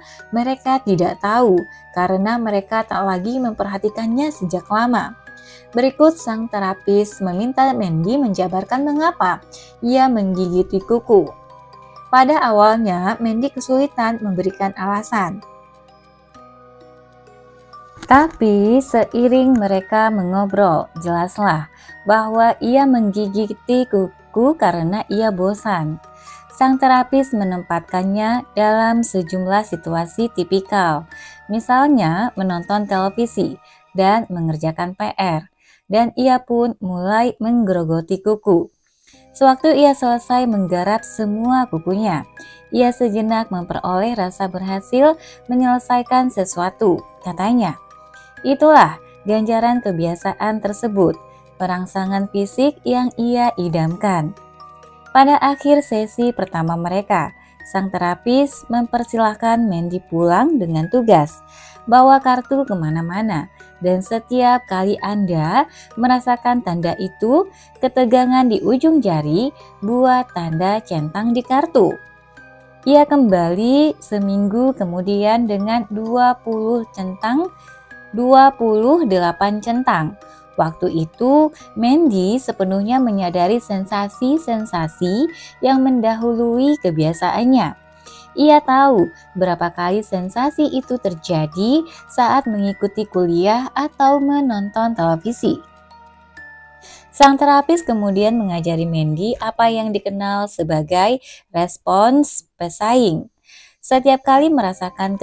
tidak tahu karena mereka tak lagi memperhatikannya sejak lama. Berikut sang terapis meminta Mandy menjabarkan mengapa ia menggigiti kuku. Pada awalnya, Mandy kesulitan memberikan alasan. Tapi seiring mereka mengobrol, jelaslah bahwa ia menggigiti kuku karena ia bosan. Sang terapis menempatkannya dalam sejumlah situasi tipikal, misalnya menonton televisi dan mengerjakan PR, dan ia pun mulai menggerogoti kuku. Sewaktu ia selesai menggarap semua kukunya, ia sejenak memperoleh rasa berhasil menyelesaikan sesuatu, katanya. Itulah ganjaran kebiasaan tersebut, perangsangan fisik yang ia idamkan. Pada akhir sesi pertama mereka, sang terapis mempersilahkan Mandy pulang dengan tugas, bawa kartu kemana-mana, dan setiap kali Anda merasakan tanda itu, ketegangan di ujung jari, buat tanda centang di kartu. Ia kembali seminggu kemudian dengan 28 centang. Waktu itu, Mandy sepenuhnya menyadari sensasi-sensasi yang mendahului kebiasaannya. Ia tahu berapa kali sensasi itu terjadi saat mengikuti kuliah atau menonton televisi. Sang terapis kemudian mengajari Mandy apa yang dikenal sebagai respons pesaing. Setiap kali merasakan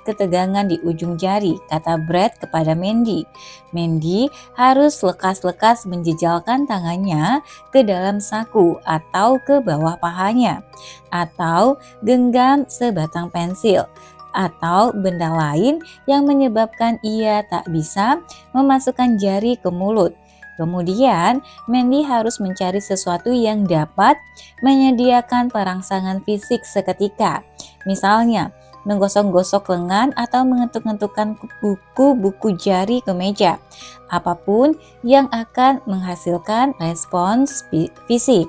ketegangan di ujung jari, kata Brad kepada Mandy. Mandy harus lekas-lekas menjejalkan tangannya ke dalam saku atau ke bawah pahanya, atau genggam sebatang pensil, atau benda lain yang menyebabkan ia tak bisa memasukkan jari ke mulut. Kemudian, Mandy harus mencari sesuatu yang dapat menyediakan perangsangan fisik seketika. Misalnya, menggosok-gosok lengan atau mengetuk-ngetukkan buku-buku jari ke meja. Apapun yang akan menghasilkan respons fisik.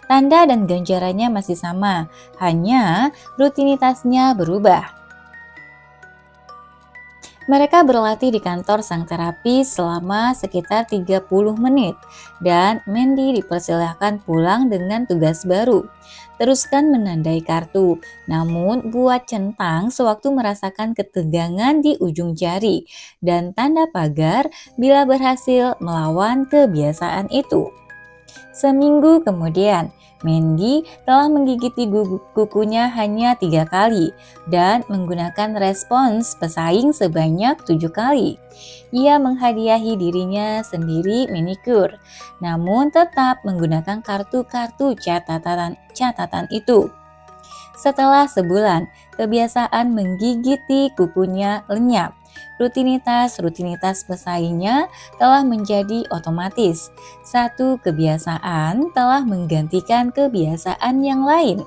Tanda dan ganjarannya masih sama, hanya rutinitasnya berubah. Mereka berlatih di kantor sang terapis selama sekitar 30 menit dan Mandy dipersilahkan pulang dengan tugas baru. Teruskan menandai kartu, namun buat centang sewaktu merasakan ketegangan di ujung jari dan tanda pagar bila berhasil melawan kebiasaan itu. Seminggu kemudian, Mandy telah menggigiti kukunya hanya 3 kali dan menggunakan respons pesaing sebanyak 7 kali. Ia menghadiahi dirinya sendiri manicure, namun tetap menggunakan kartu-kartu catatan itu. Setelah sebulan, kebiasaan menggigiti kukunya lenyap. Rutinitas pesaingnya telah menjadi otomatis. Satu kebiasaan telah menggantikan kebiasaan yang lain.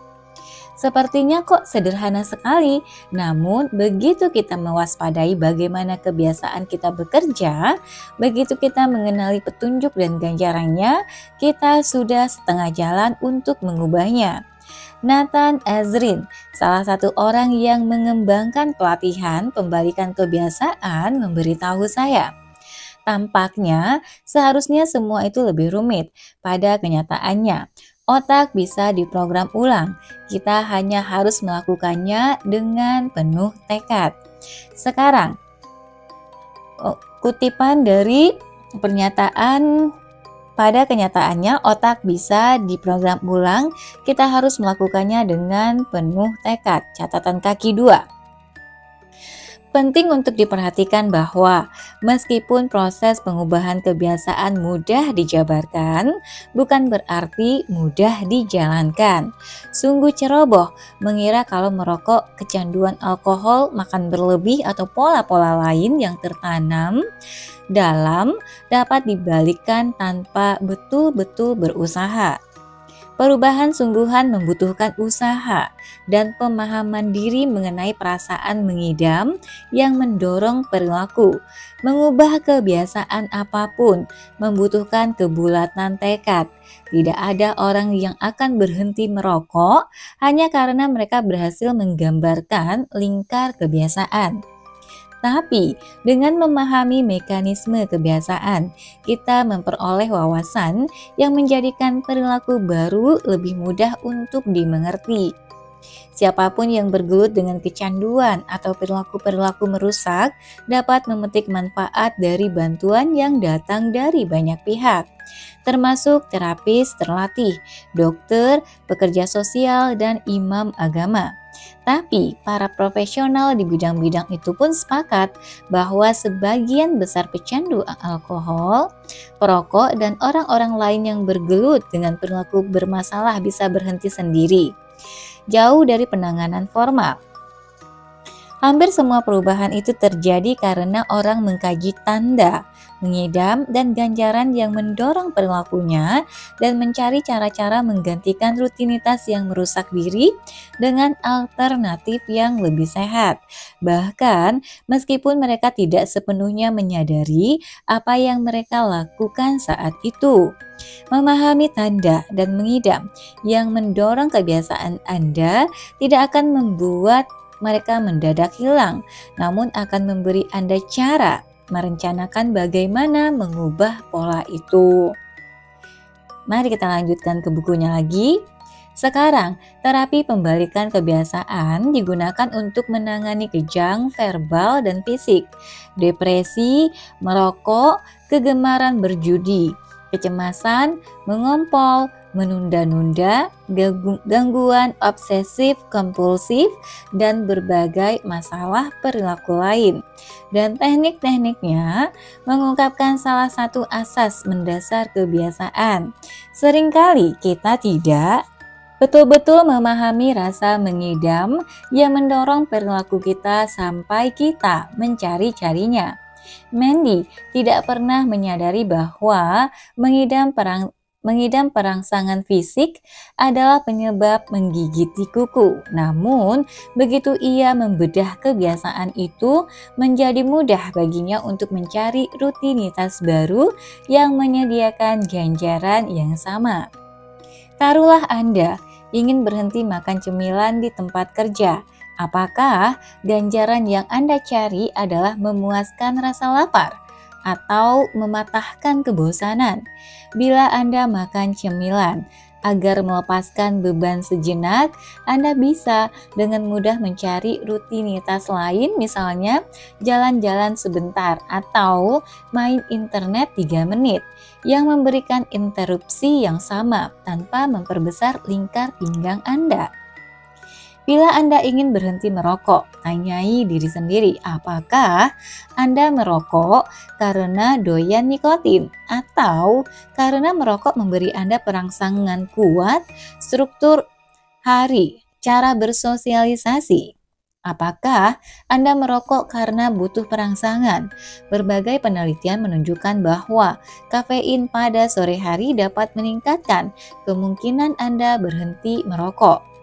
Sepertinya kok sederhana sekali, namun begitu kita mewaspadai bagaimana kebiasaan kita bekerja, begitu kita mengenali petunjuk dan ganjarannya, kita sudah setengah jalan untuk mengubahnya. Nathan Ezrin, salah satu orang yang mengembangkan pelatihan pembalikan kebiasaan, memberitahu saya. Tampaknya seharusnya semua itu lebih rumit. Pada kenyataannya, otak bisa diprogram ulang. Kita hanya harus melakukannya dengan penuh tekad. Sekarang, kutipan dari pernyataan. Pada kenyataannya, otak bisa diprogram ulang, kita harus melakukannya dengan penuh tekad. Catatan kaki 2. Penting untuk diperhatikan bahwa meskipun proses pengubahan kebiasaan mudah dijabarkan, bukan berarti mudah dijalankan. Sungguh ceroboh mengira kalau merokok, kecanduan alkohol, makan berlebih, atau pola-pola lain yang tertanam dalam dapat dibalikkan tanpa betul-betul berusaha. Perubahan sungguhan membutuhkan usaha dan pemahaman diri mengenai perasaan mengidam yang mendorong perilaku. Mengubah kebiasaan apapun membutuhkan kebulatan tekad. Tidak ada orang yang akan berhenti merokok hanya karena mereka berhasil menggambarkan lingkar kebiasaan. Tapi dengan memahami mekanisme kebiasaan, kita memperoleh wawasan yang menjadikan perilaku baru lebih mudah untuk dimengerti. Siapapun yang bergelut dengan kecanduan atau perilaku-perilaku merusak dapat memetik manfaat dari bantuan yang datang dari banyak pihak, termasuk terapis terlatih, dokter, pekerja sosial, dan imam agama. Tapi para profesional di bidang-bidang itu pun sepakat bahwa sebagian besar pecandu alkohol, perokok, dan orang-orang lain yang bergelut dengan perilaku bermasalah bisa berhenti sendiri, jauh dari penanganan formal. Hampir semua perubahan itu terjadi karena orang mengkaji tanda, mengidam, dan ganjaran yang mendorong perilakunya dan mencari cara-cara menggantikan rutinitas yang merusak diri dengan alternatif yang lebih sehat. Bahkan meskipun mereka tidak sepenuhnya menyadari apa yang mereka lakukan saat itu. Memahami tanda dan mengidam yang mendorong kebiasaan Anda tidak akan membuat mereka mendadak hilang, namun akan memberi Anda cara merencanakan bagaimana mengubah pola itu. Mari kita lanjutkan ke bukunya lagi. Sekarang, terapi pembalikan kebiasaan digunakan untuk menangani kejang verbal dan fisik, depresi, merokok, kegemaran berjudi, kecemasan, mengompol, menunda-nunda, gangguan obsesif kompulsif, dan berbagai masalah perilaku lain. Dan teknik-tekniknya mengungkapkan salah satu asas mendasar kebiasaan. Seringkali kita tidak betul-betul memahami rasa mengidam yang mendorong perilaku kita sampai kita mencari-carinya. Mandy tidak pernah menyadari bahwa mengidam perangsangan fisik adalah penyebab menggigiti kuku. Namun, begitu ia membedah kebiasaan itu, menjadi mudah baginya untuk mencari rutinitas baru yang menyediakan ganjaran yang sama. Taruhlah Anda ingin berhenti makan cemilan di tempat kerja. Apakah ganjaran yang Anda cari adalah memuaskan rasa lapar atau mematahkan kebosanan? Bila Anda makan cemilan agar melepaskan beban sejenak, Anda bisa dengan mudah mencari rutinitas lain, misalnya jalan-jalan sebentar atau main internet 3 menit yang memberikan interupsi yang sama tanpa memperbesar lingkar pinggang Anda. Bila Anda ingin berhenti merokok, tanyai diri sendiri, apakah Anda merokok karena doyan nikotin atau karena merokok memberi Anda perangsangan kuat, struktur hari, cara bersosialisasi? Apakah Anda merokok karena butuh perangsangan? Berbagai penelitian menunjukkan bahwa kafein pada sore hari dapat meningkatkan kemungkinan Anda berhenti merokok.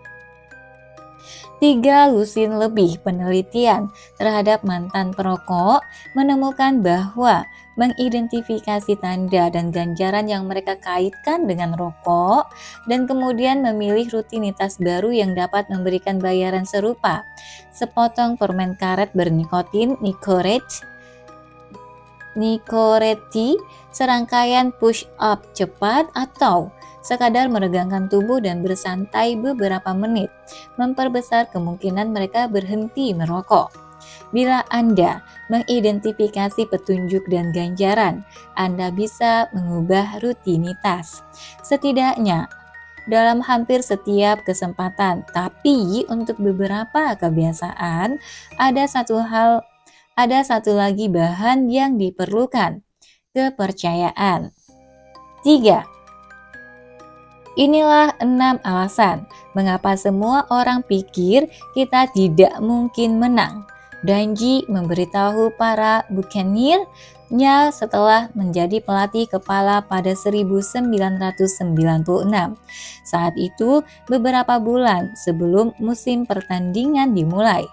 3 lusin lebih penelitian terhadap mantan perokok menemukan bahwa mengidentifikasi tanda dan ganjaran yang mereka kaitkan dengan rokok dan kemudian memilih rutinitas baru yang dapat memberikan bayaran serupa, sepotong permen karet bernikotin Nicorette, serangkaian push up cepat, atau sekadar meregangkan tubuh dan bersantai beberapa menit, memperbesar kemungkinan mereka berhenti merokok. Bila Anda mengidentifikasi petunjuk dan ganjaran, Anda bisa mengubah rutinitas. Setidaknya dalam hampir setiap kesempatan, tapi untuk beberapa kebiasaan, ada satu lagi bahan yang diperlukan, kepercayaan. 3. Inilah 6 alasan mengapa semua orang pikir kita tidak mungkin menang. Danji memberitahu para buccaneer-nya setelah menjadi pelatih kepala pada 1996. Saat itu beberapa bulan sebelum musim pertandingan dimulai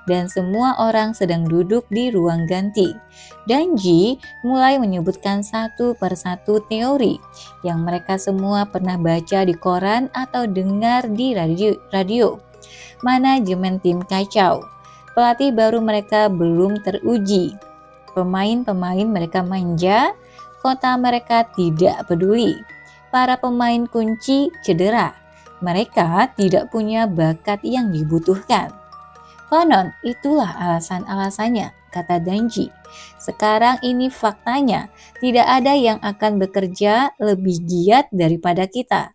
dan semua orang sedang duduk di ruang ganti. Danji mulai menyebutkan satu persatu teori yang mereka semua pernah baca di koran atau dengar di radio. Manajemen tim kacau, Pelatih baru mereka belum teruji. Pemain-pemain mereka manja, kota mereka tidak peduli. Para pemain kunci cedera. Mereka tidak punya bakat yang dibutuhkan. Konon itulah alasan-alasannya, kata Danji. Sekarang ini faktanya, tidak ada yang akan bekerja lebih giat daripada kita.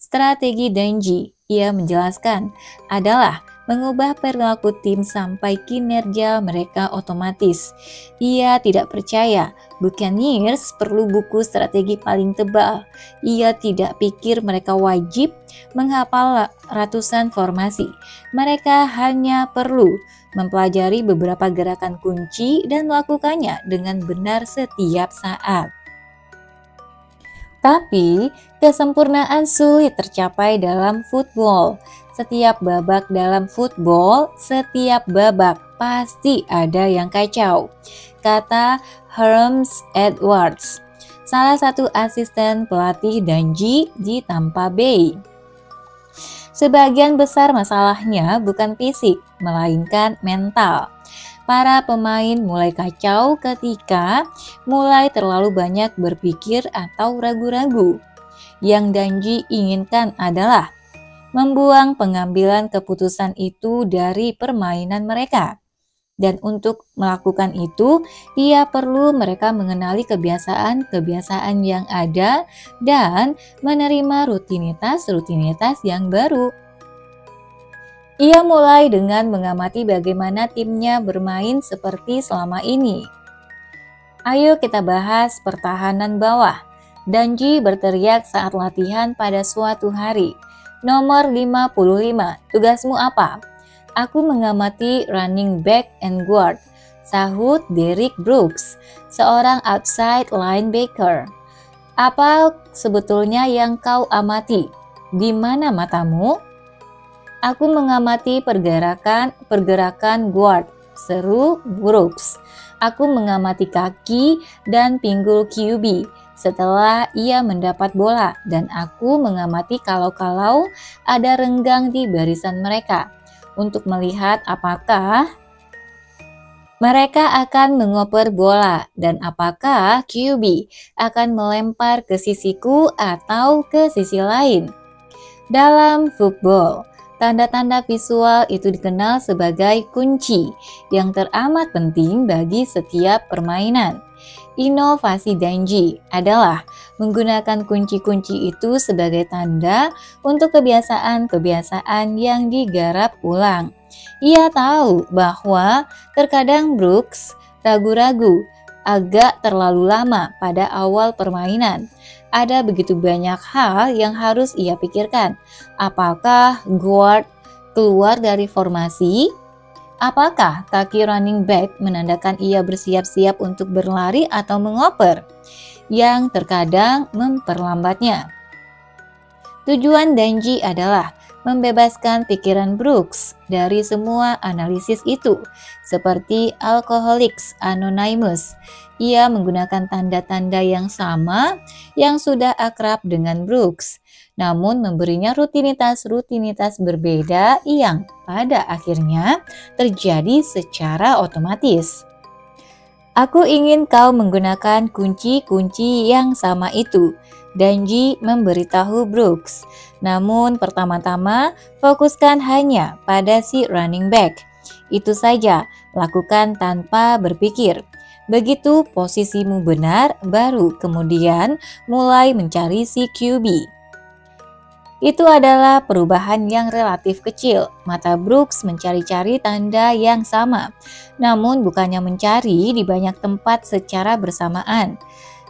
Strategi Danji, ia menjelaskan, adalah mengubah perilaku tim sampai kinerja mereka otomatis. Ia tidak percaya Buccaneers perlu buku strategi paling tebal. Ia tidak pikir mereka wajib menghafal ratusan formasi. Mereka hanya perlu mempelajari beberapa gerakan kunci dan melakukannya dengan benar setiap saat. Tapi, kesempurnaan sulit tercapai dalam football. Setiap babak dalam football, setiap babak pasti ada yang kacau, kata Herms Edwards, salah satu asisten pelatih Danji di Tampa Bay. Sebagian besar masalahnya bukan fisik, melainkan mental. Para pemain mulai kacau ketika mulai terlalu banyak berpikir atau ragu-ragu. Yang Danji inginkan adalah membuang pengambilan keputusan itu dari permainan mereka. Dan untuk melakukan itu, ia perlu mereka mengenali kebiasaan-kebiasaan yang ada dan menerima rutinitas-rutinitas yang baru. Ia mulai dengan mengamati bagaimana timnya bermain seperti selama ini. Ayo kita bahas pertahanan bawah. Danji berteriak saat latihan pada suatu hari. Nomor 55, tugasmu apa? Aku mengamati running back and guard, sahut Derrick Brooks, seorang outside linebacker. Apa sebetulnya yang kau amati? Di mana matamu? Aku mengamati pergerakan guard, seru Brooks. Aku mengamati kaki dan pinggul QB setelah ia mendapat bola, dan aku mengamati kalau-kalau ada renggang di barisan mereka untuk melihat apakah mereka akan mengoper bola dan apakah QB akan melempar ke sisiku atau ke sisi lain. Dalam football, tanda-tanda visual itu dikenal sebagai kunci yang teramat penting bagi setiap permainan. Inovasi Danji adalah menggunakan kunci-kunci itu sebagai tanda untuk kebiasaan-kebiasaan yang digarap ulang. Ia tahu bahwa terkadang Brooks ragu-ragu agak terlalu lama pada awal permainan. Ada begitu banyak hal yang harus ia pikirkan. Apakah guard keluar dari formasi? Apakah kaki running back menandakan ia bersiap-siap untuk berlari atau mengoper, yang terkadang memperlambatnya? Tujuan Danji adalah membebaskan pikiran Brooks dari semua analisis itu, seperti Alcoholics Anonymous. Ia menggunakan tanda-tanda yang sama yang sudah akrab dengan Brooks, namun memberinya rutinitas-rutinitas berbeda yang pada akhirnya terjadi secara otomatis. Aku ingin kau menggunakan kunci-kunci yang sama itu, Danji memberitahu Brooks. Namun pertama-tama fokuskan hanya pada si running back. Itu saja, lakukan tanpa berpikir. Begitu posisimu benar, baru kemudian mulai mencari si QB. Itu adalah perubahan yang relatif kecil. Mata Brooks mencari-cari tanda yang sama, namun bukannya mencari di banyak tempat secara bersamaan.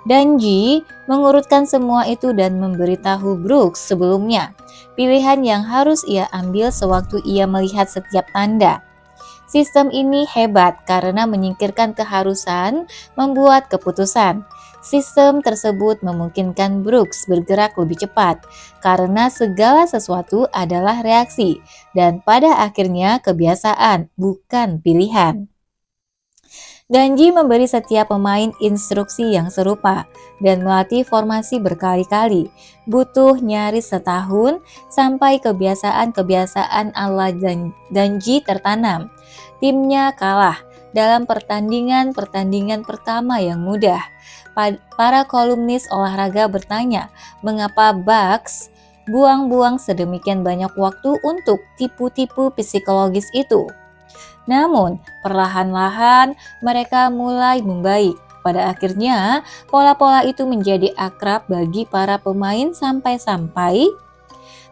Danji mengurutkan semua itu dan memberitahu Brooks sebelumnya pilihan yang harus ia ambil sewaktu ia melihat setiap tanda. Sistem ini hebat karena menyingkirkan keharusan membuat keputusan. Sistem tersebut memungkinkan Brooks bergerak lebih cepat karena segala sesuatu adalah reaksi dan pada akhirnya kebiasaan, bukan pilihan. Danji memberi setiap pemain instruksi yang serupa dan melatih formasi berkali-kali. Butuh nyaris setahun sampai kebiasaan-kebiasaan ala Danji tertanam. Timnya kalah dalam pertandingan pertama yang mudah. Para kolumnis olahraga bertanya, mengapa Bucks buang-buang sedemikian banyak waktu untuk tipu-tipu psikologis itu? Namun, perlahan-lahan mereka mulai membaik. Pada akhirnya, pola-pola itu menjadi akrab bagi para pemain sampai-sampai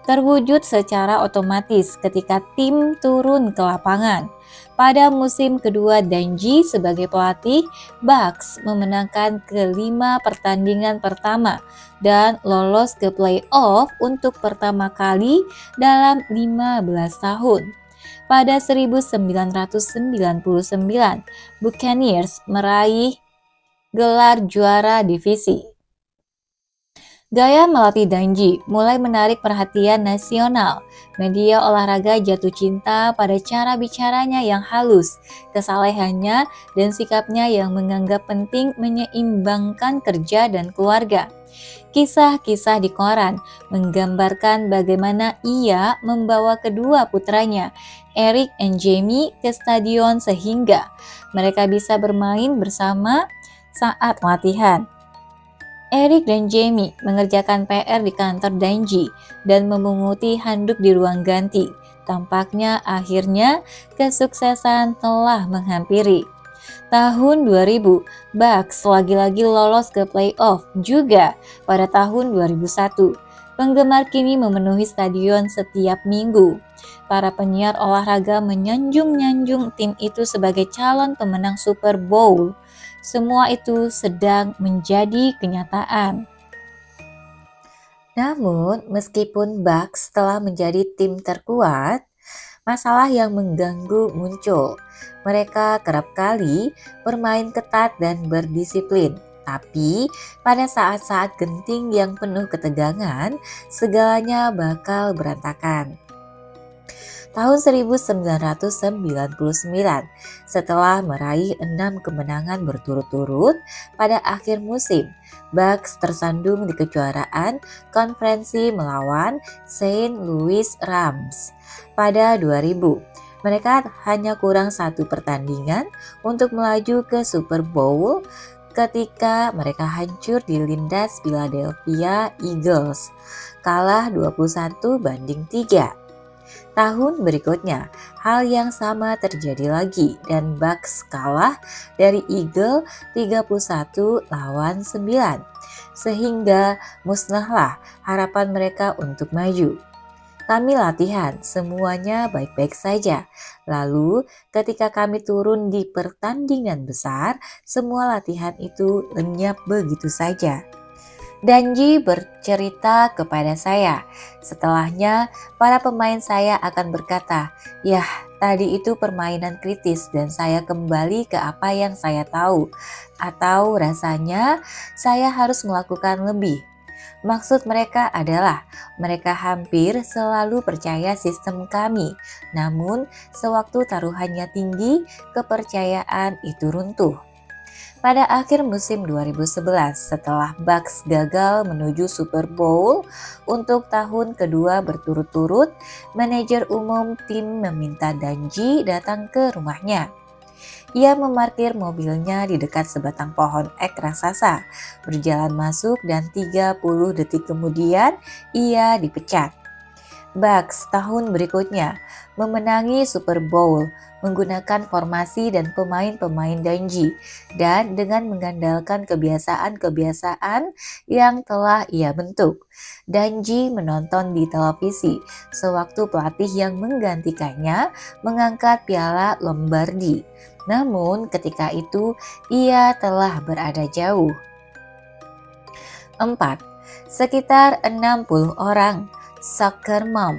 terwujud secara otomatis ketika tim turun ke lapangan. Pada musim kedua Danji sebagai pelatih, Bucks memenangkan kelima pertandingan pertama dan lolos ke playoff untuk pertama kali dalam 15 tahun. Pada 1999, Buccaneers meraih gelar juara divisi. Gaya melatih Danji mulai menarik perhatian nasional. Media olahraga jatuh cinta pada cara bicaranya yang halus, kesalehannya, dan sikapnya yang menganggap penting menyeimbangkan kerja dan keluarga. Kisah-kisah di koran menggambarkan bagaimana ia membawa kedua putranya, Eric dan Jamie, ke stadion sehingga mereka bisa bermain bersama saat latihan. Eric dan Jamie mengerjakan PR di kantor Danji dan memunguti handuk di ruang ganti. Tampaknya akhirnya kesuksesan telah menghampiri. Tahun 2000, Bucks lagi-lagi lolos ke playoff juga pada tahun 2001. Penggemar kini memenuhi stadion setiap minggu. Para penyiar olahraga menyanjung-nyanjung tim itu sebagai calon pemenang Super Bowl. Semua itu sedang menjadi kenyataan. Namun, meskipun Bucks telah menjadi tim terkuat, masalah yang mengganggu muncul. Mereka kerap kali bermain ketat dan berdisiplin. Tapi pada saat-saat genting yang penuh ketegangan, segalanya bakal berantakan. Tahun 1999, setelah meraih 6 kemenangan berturut-turut pada akhir musim, Bucks tersandung di kejuaraan konferensi melawan St. Louis Rams. Pada 2000, mereka hanya kurang satu pertandingan untuk melaju ke Super Bowl ketika mereka hancur dilindas Philadelphia Eagles, kalah 21-3. Tahun berikutnya, hal yang sama terjadi lagi dan Bucks kalah dari Eagle 31-9, sehingga musnahlah harapan mereka untuk maju. Kami latihan, semuanya baik-baik saja. Lalu ketika kami turun di pertandingan besar, semua latihan itu lenyap begitu saja. Danji bercerita kepada saya. Setelahnya, para pemain saya akan berkata, "Yah, tadi itu permainan kritis dan saya kembali ke apa yang saya tahu." Atau rasanya saya harus melakukan lebih. Maksud mereka adalah mereka hampir selalu percaya sistem kami. Namun, sewaktu taruhannya tinggi, kepercayaan itu runtuh. Pada akhir musim 2011, setelah Bucks gagal menuju Super Bowl untuk tahun kedua berturut-turut, manajer umum tim meminta Danji datang ke rumahnya. Ia memarkir mobilnya di dekat sebatang pohon ek raksasa, berjalan masuk dan 30 detik kemudian ia dipecat. Bucks tahun berikutnya memenangi Super Bowl menggunakan formasi dan pemain-pemain Danji dan dengan mengandalkan kebiasaan-kebiasaan yang telah ia bentuk. Danji menonton di televisi sewaktu pelatih yang menggantikannya mengangkat piala Lombardi. Namun ketika itu ia telah berada jauh. 4. Sekitar 60 orang soccer mom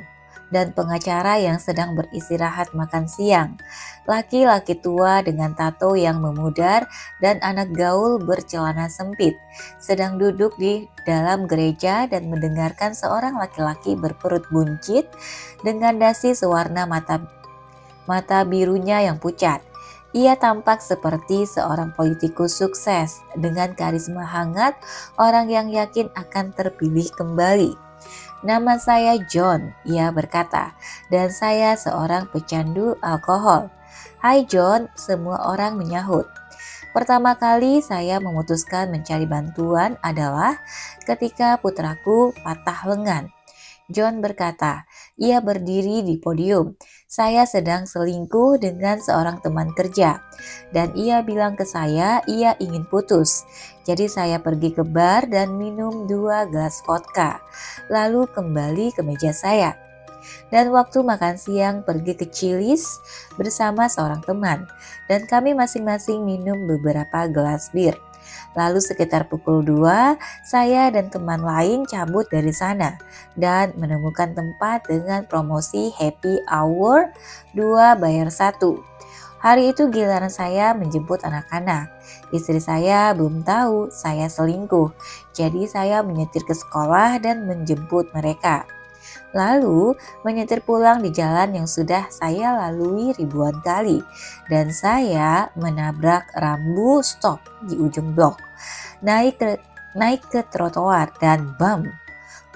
dan pengacara yang sedang beristirahat makan siang, laki-laki tua dengan tato yang memudar dan anak gaul bercelana sempit sedang duduk di dalam gereja dan mendengarkan seorang laki-laki berperut buncit dengan dasi sewarna mata birunya yang pucat. Ia tampak seperti seorang politikus sukses dengan karisma hangat, orang yang yakin akan terpilih kembali. "Nama saya John," ia berkata, "dan saya seorang pecandu alkohol." "Hai John," semua orang menyahut. Pertama kali saya memutuskan mencari bantuan adalah ketika putraku patah lengan. John berkata, ia berdiri di podium. Saya sedang selingkuh dengan seorang teman kerja. Dan ia bilang ke saya, ia ingin putus. Jadi saya pergi ke bar dan minum 2 gelas vodka. Lalu kembali ke meja saya. Dan waktu makan siang pergi ke Chili's bersama seorang teman. Dan kami masing-masing minum beberapa gelas bir. Lalu sekitar pukul 2, saya dan teman lain cabut dari sana dan menemukan tempat dengan promosi happy hour 2 bayar 1. Hari itu giliran saya menjemput anak-anak. Istri saya belum tahu saya selingkuh, jadi saya menyetir ke sekolah dan menjemput mereka. Lalu menyetir pulang di jalan yang sudah saya lalui ribuan kali dan saya menabrak rambu stop di ujung blok. Naik ke trotoar dan bam,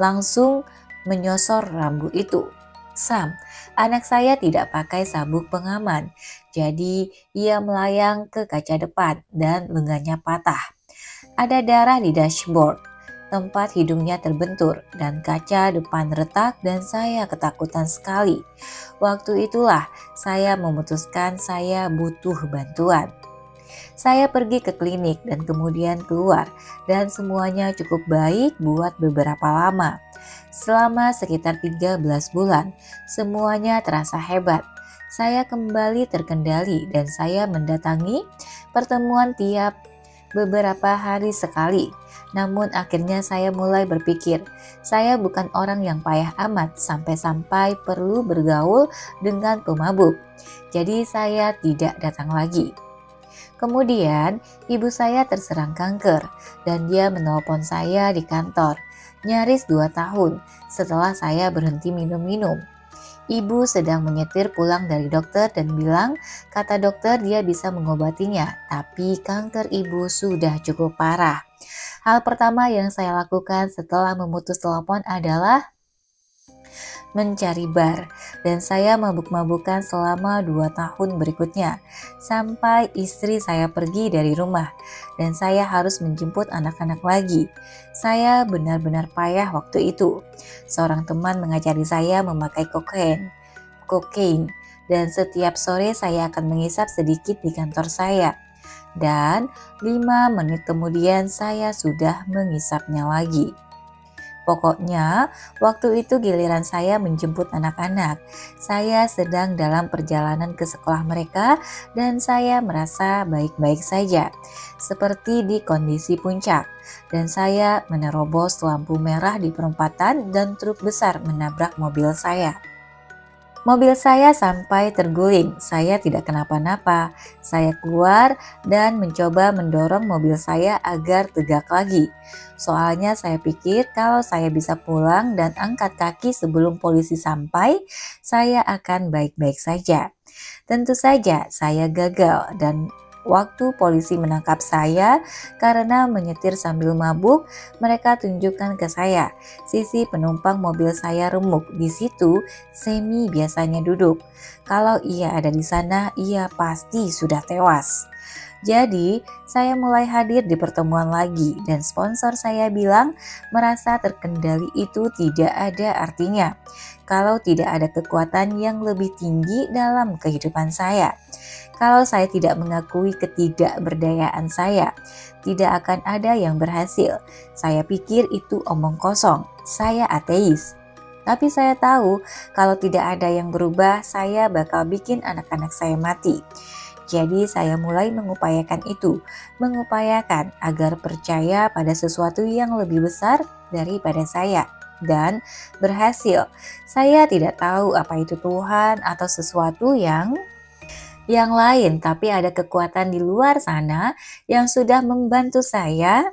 langsung menyosor rambu itu. Sam, anak saya tidak pakai sabuk pengaman, jadi ia melayang ke kaca depan dan lengannya patah. Ada darah di dashboard. Tempat hidungnya terbentur dan kaca depan retak dan saya ketakutan sekali. Waktu itulah saya memutuskan saya butuh bantuan. Saya pergi ke klinik dan kemudian keluar dan semuanya cukup baik buat beberapa lama. Selama sekitar 13 bulan, semuanya terasa hebat. Saya kembali terkendali dan saya mendatangi pertemuan tiap beberapa hari sekali. Namun akhirnya saya mulai berpikir, saya bukan orang yang payah amat sampai-sampai perlu bergaul dengan pemabuk. Jadi saya tidak datang lagi. Kemudian ibu saya terserang kanker dan dia menelpon saya di kantor. Nyaris 2 tahun setelah saya berhenti minum-minum. Ibu sedang menyetir pulang dari dokter dan bilang, kata dokter dia bisa mengobatinya, tapi kanker ibu sudah cukup parah. Hal pertama yang saya lakukan setelah memutus telepon adalah mencari bar dan saya mabuk-mabukan selama 2 tahun berikutnya sampai istri saya pergi dari rumah dan saya harus menjemput anak-anak lagi. Saya benar-benar payah waktu itu. Seorang teman mengajari saya memakai kokain dan setiap sore saya akan mengisap sedikit di kantor saya. Dan 5 menit kemudian saya sudah mengisapnya lagi. Pokoknya waktu itu giliran saya menjemput anak-anak. Saya sedang dalam perjalanan ke sekolah mereka dan saya merasa baik-baik saja. Seperti di kondisi puncak. Dan saya menerobos lampu merah di perempatan dan truk besar menabrak mobil saya. Mobil saya sampai terguling, saya tidak kenapa-napa. Saya keluar dan mencoba mendorong mobil saya agar tegak lagi. Soalnya saya pikir kalau saya bisa pulang dan angkat kaki sebelum polisi sampai, saya akan baik-baik saja. Tentu saja saya gagal dan waktu polisi menangkap saya karena menyetir sambil mabuk, mereka tunjukkan ke saya sisi penumpang mobil saya remuk. Di situ Semi biasanya duduk. Kalau ia ada di sana, ia pasti sudah tewas. Jadi, saya mulai hadir di pertemuan lagi dan sponsor saya bilang merasa terkendali itu tidak ada artinya kalau tidak ada kekuatan yang lebih tinggi dalam kehidupan saya. Kalau saya tidak mengakui ketidakberdayaan saya, tidak akan ada yang berhasil. Saya pikir itu omong kosong. Saya ateis. Tapi saya tahu kalau tidak ada yang berubah, saya bakal bikin anak-anak saya mati. Jadi saya mulai mengupayakan itu, mengupayakan agar percaya pada sesuatu yang lebih besar daripada saya. Dan berhasil. Saya tidak tahu apa itu Tuhan atau sesuatu yang lain, tapi ada kekuatan di luar sana yang sudah membantu saya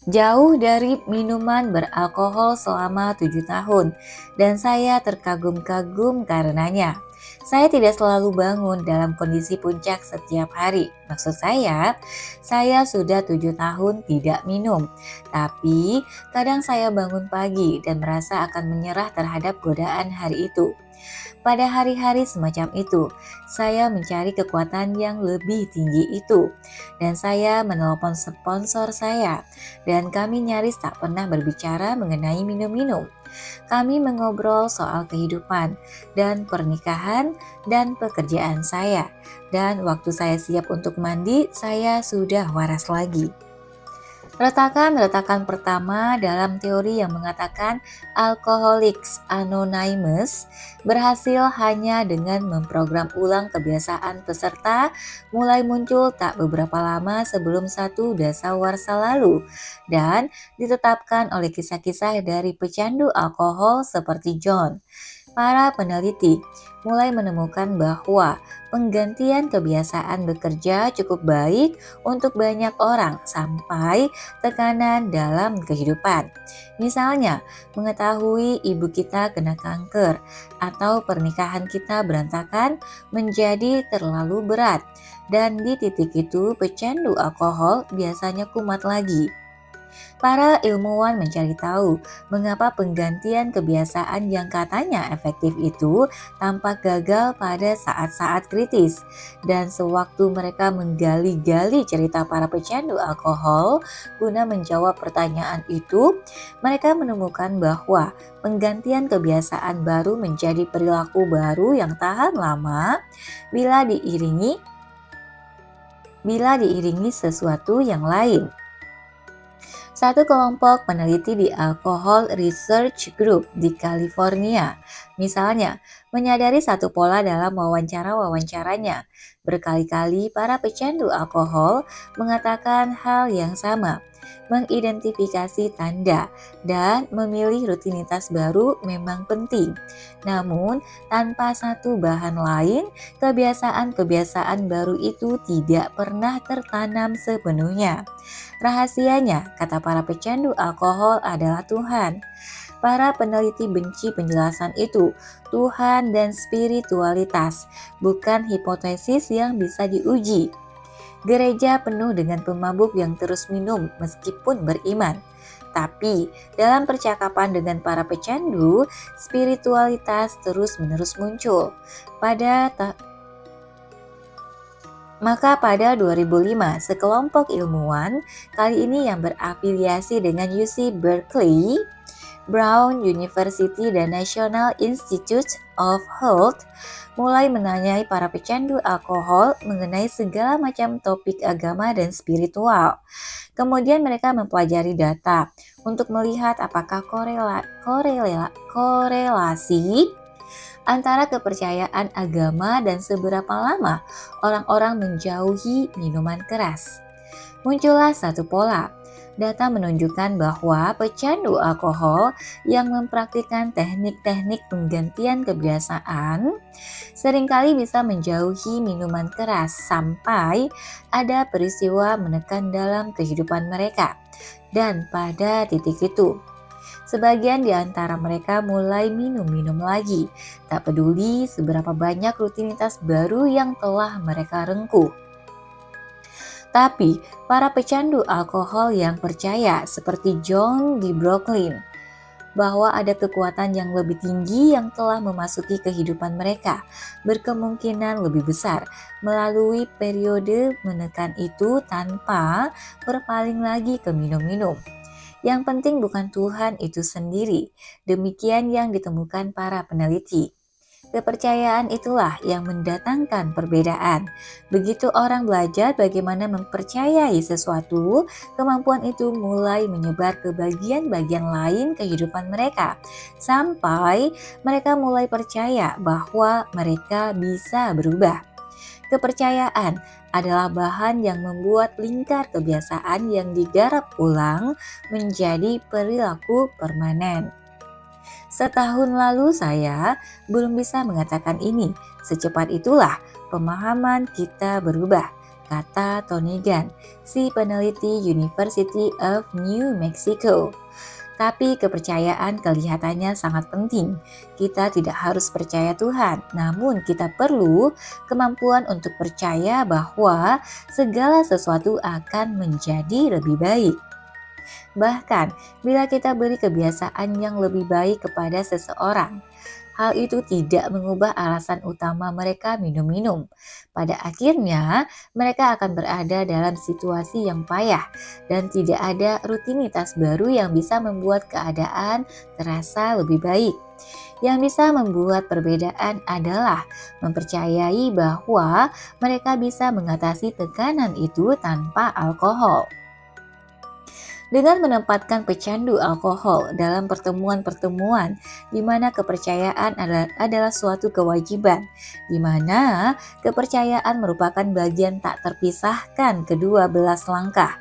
jauh dari minuman beralkohol selama 7 tahun dan saya terkagum-kagum karenanya. Saya tidak selalu bangun dalam kondisi puncak setiap hari. Maksud saya sudah 7 tahun tidak minum. Tapi kadang saya bangun pagi dan merasa akan menyerah terhadap godaan hari itu. Pada hari-hari semacam itu, saya mencari kekuatan yang lebih tinggi itu, dan saya menelpon sponsor saya, dan kami nyaris tak pernah berbicara mengenai minum-minum. Kami mengobrol soal kehidupan dan pernikahan dan pekerjaan saya, dan waktu saya siap untuk mandi, saya sudah waras lagi. Retakan-retakan pertama dalam teori yang mengatakan Alcoholics Anonymous berhasil hanya dengan memprogram ulang kebiasaan peserta mulai muncul tak beberapa lama sebelum satu dasawarsa lalu dan ditetapkan oleh kisah-kisah dari pecandu alkohol seperti John. Para peneliti mulai menemukan bahwa penggantian kebiasaan bekerja cukup baik untuk banyak orang sampai tekanan dalam kehidupan. Misalnya, mengetahui ibu kita kena kanker atau pernikahan kita berantakan menjadi terlalu berat. Dan di titik itu pecandu alkohol biasanya kumat lagi. Para ilmuwan mencari tahu mengapa penggantian kebiasaan yang katanya efektif itu tampak gagal pada saat-saat kritis. Dan sewaktu mereka menggali-gali cerita para pecandu alkohol guna menjawab pertanyaan itu, mereka menemukan bahwa penggantian kebiasaan baru menjadi perilaku baru yang tahan lama bila diiringi sesuatu yang lain. Satu kelompok peneliti di Alcohol Research Group di California, misalnya, menyadari satu pola dalam wawancara-wawancaranya. Berkali-kali para pecandu alkohol mengatakan hal yang sama, mengidentifikasi tanda, dan memilih rutinitas baru memang penting. Namun, tanpa satu bahan lain, kebiasaan-kebiasaan baru itu tidak pernah tertanam sepenuhnya. Rahasianya, kata para pecandu alkohol, adalah Tuhan. Para peneliti benci penjelasan itu, Tuhan dan spiritualitas, bukan hipotesis yang bisa diuji. Gereja penuh dengan pemabuk yang terus minum meskipun beriman. Tapi dalam percakapan dengan para pecandu, spiritualitas terus-menerus muncul. Maka pada 2005, sekelompok ilmuwan, kali ini yang berafiliasi dengan UC Berkeley, Brown University dan National Institute of Health, mulai menanyai para pecandu alkohol mengenai segala macam topik agama dan spiritual. Kemudian mereka mempelajari data untuk melihat apakah korelasi antara kepercayaan agama dan seberapa lama orang-orang menjauhi minuman keras. Muncullah satu pola. Data menunjukkan bahwa pecandu alkohol yang mempraktikkan teknik-teknik penggantian kebiasaan seringkali bisa menjauhi minuman keras sampai ada peristiwa menekan dalam kehidupan mereka. Dan pada titik itu, sebagian di antara mereka mulai minum-minum lagi, tak peduli seberapa banyak rutinitas baru yang telah mereka rengkuh. Tapi, para pecandu alkohol yang percaya seperti John di Brooklyn, bahwa ada kekuatan yang lebih tinggi yang telah memasuki kehidupan mereka, berkemungkinan lebih besar melalui periode menekan itu tanpa berpaling lagi ke minum-minum. Yang penting bukan Tuhan itu sendiri, demikian yang ditemukan para peneliti. Kepercayaan itulah yang mendatangkan perbedaan. Begitu orang belajar bagaimana mempercayai sesuatu, kemampuan itu mulai menyebar ke bagian-bagian lain kehidupan mereka, sampai mereka mulai percaya bahwa mereka bisa berubah. Kepercayaan adalah bahan yang membuat lingkar kebiasaan yang digarap ulang menjadi perilaku permanen. Setahun lalu saya belum bisa mengatakan ini. Secepat itulah pemahaman kita berubah, kata Tony Gunn, si peneliti University of New Mexico. Tapi kepercayaan kelihatannya sangat penting. Kita tidak harus percaya Tuhan, namun kita perlu kemampuan untuk percaya bahwa segala sesuatu akan menjadi lebih baik. Bahkan, bila kita beri kebiasaan yang lebih baik kepada seseorang, hal itu tidak mengubah alasan utama mereka minum-minum. Pada akhirnya, mereka akan berada dalam situasi yang payah dan tidak ada rutinitas baru yang bisa membuat keadaan terasa lebih baik. Yang bisa membuat perbedaan adalah mempercayai bahwa mereka bisa mengatasi tekanan itu tanpa alkohol. Dengan menempatkan pecandu alkohol dalam pertemuan-pertemuan di mana kepercayaan adalah suatu kewajiban, di mana kepercayaan merupakan bagian tak terpisahkan kedua belah langkah.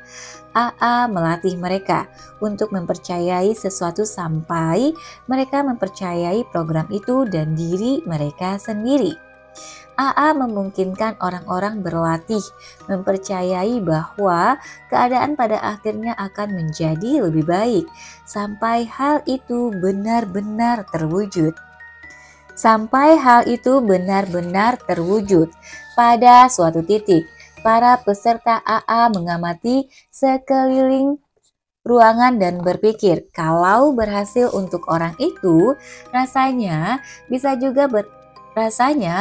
AA melatih mereka untuk mempercayai sesuatu sampai mereka mempercayai program itu dan diri mereka sendiri. AA memungkinkan orang-orang berlatih mempercayai bahwa keadaan pada akhirnya akan menjadi lebih baik sampai hal itu benar-benar terwujud. Pada suatu titik, para peserta AA mengamati sekeliling ruangan dan berpikir, kalau berhasil untuk orang itu, rasanya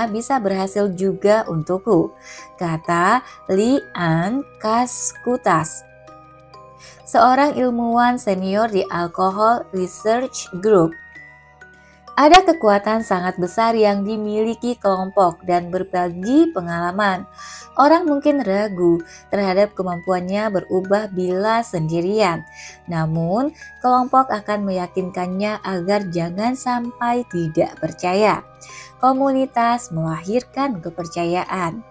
bisa berhasil juga untukku, kata Lian Kaskutas, seorang ilmuwan senior di Alcohol Research Group. Ada kekuatan sangat besar yang dimiliki kelompok dan berbagi pengalaman. Orang mungkin ragu terhadap kemampuannya berubah bila sendirian, namun kelompok akan meyakinkannya agar jangan sampai tidak percaya. Komunitas melahirkan kepercayaan.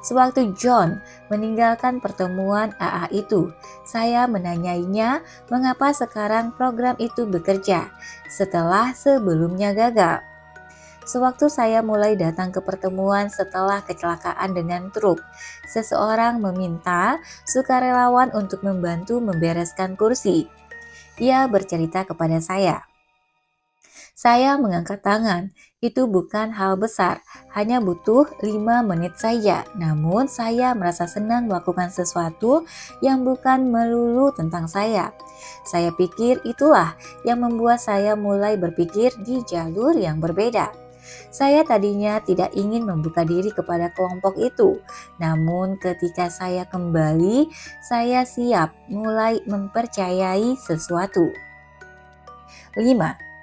Sewaktu John meninggalkan pertemuan AA itu, saya menanyainya mengapa sekarang program itu bekerja setelah sebelumnya gagal. Sewaktu saya mulai datang ke pertemuan setelah kecelakaan dengan truk, seseorang meminta sukarelawan untuk membantu membereskan kursi. Ia bercerita kepada saya. Saya mengangkat tangan. Itu bukan hal besar, hanya butuh 5 menit saja. Namun saya merasa senang melakukan sesuatu yang bukan melulu tentang saya. Saya pikir itulah yang membuat saya mulai berpikir di jalur yang berbeda. Saya tadinya tidak ingin membuka diri kepada kelompok itu. Namun ketika saya kembali, saya siap mulai mempercayai sesuatu. 5.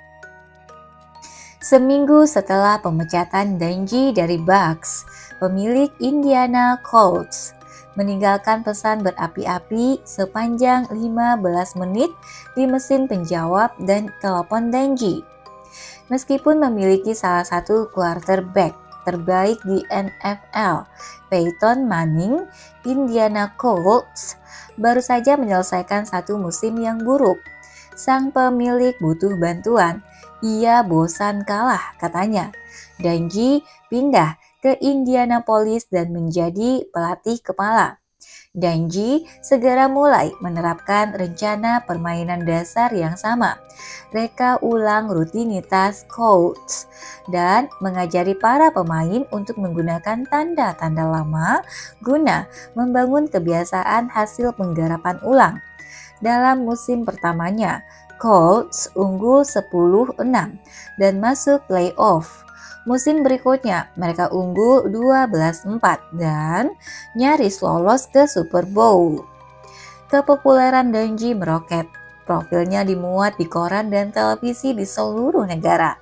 Seminggu setelah pemecatan Dungy dari Bucks, pemilik Indiana Colts meninggalkan pesan berapi-api sepanjang 15 menit di mesin penjawab dan telepon Dungy. Meskipun memiliki salah satu quarterback terbaik di NFL, Peyton Manning, Indiana Colts baru saja menyelesaikan satu musim yang buruk. Sang pemilik butuh bantuan. Ia bosan kalah, katanya. Dungy pindah ke Indianapolis dan menjadi pelatih kepala. Dungy segera mulai menerapkan rencana permainan dasar yang sama, reka ulang rutinitas Colts, dan mengajari para pemain untuk menggunakan tanda-tanda lama guna membangun kebiasaan hasil penggarapan ulang. Dalam musim pertamanya, Colts unggul 10-6 dan masuk playoff. Musim berikutnya mereka unggul 12-4 dan nyaris lolos ke Super Bowl. Kepopuleran Dungy meroket. Profilnya dimuat di koran dan televisi di seluruh negara.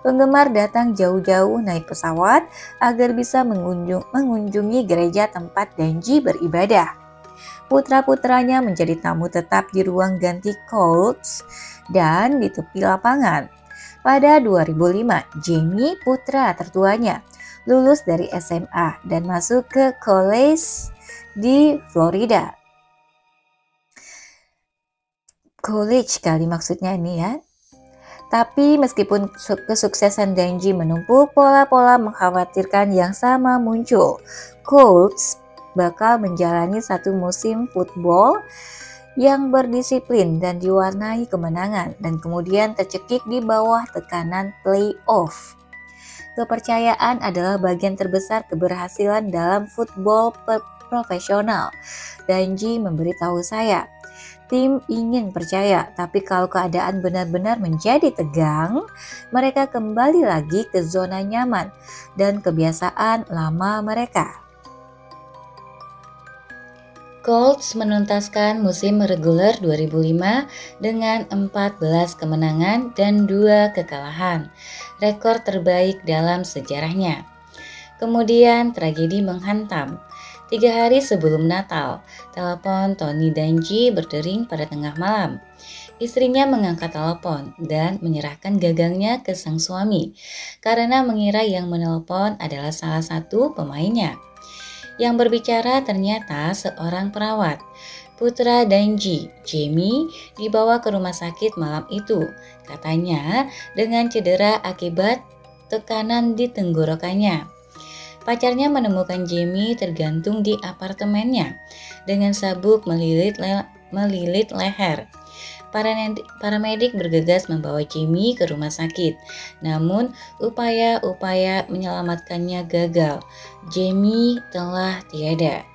Penggemar datang jauh-jauh naik pesawat agar bisa mengunjungi gereja tempat Dungy beribadah. Putra-putranya menjadi tamu tetap di ruang ganti Colts dan di tepi lapangan. Pada 2005, Jamie, putra tertuanya, lulus dari SMA dan masuk ke college di Florida. College kali maksudnya ini ya. Tapi meskipun kesuksesan Dungy menumpuk, pola-pola mengkhawatirkan yang sama muncul. Colts bakal menjalani satu musim football yang berdisiplin dan diwarnai kemenangan dan kemudian tercekik di bawah tekanan playoff. Kepercayaan adalah bagian terbesar keberhasilan dalam football profesional. Dungy memberitahu saya, Tim ingin percaya, tapi kalau keadaan benar-benar menjadi tegang, mereka kembali lagi ke zona nyaman dan kebiasaan lama mereka. Colts menuntaskan musim reguler 2005 dengan 14 kemenangan dan 2 kekalahan, rekor terbaik dalam sejarahnya. Kemudian tragedi menghantam. 3 hari sebelum Natal, telepon Tony Dungy berdering pada tengah malam. Istrinya mengangkat telepon dan menyerahkan gagangnya ke sang suami karena mengira yang menelpon adalah salah satu pemainnya. Yang berbicara ternyata seorang perawat. Putra Dungy, Jamie, dibawa ke rumah sakit malam itu, katanya dengan cedera akibat tekanan di tenggorokannya. Pacarnya menemukan Jamie tergantung di apartemennya dengan sabuk melilit leher. Paramedik bergegas membawa Jamie ke rumah sakit, namun upaya-upaya menyelamatkannya gagal. Jamie telah tiada.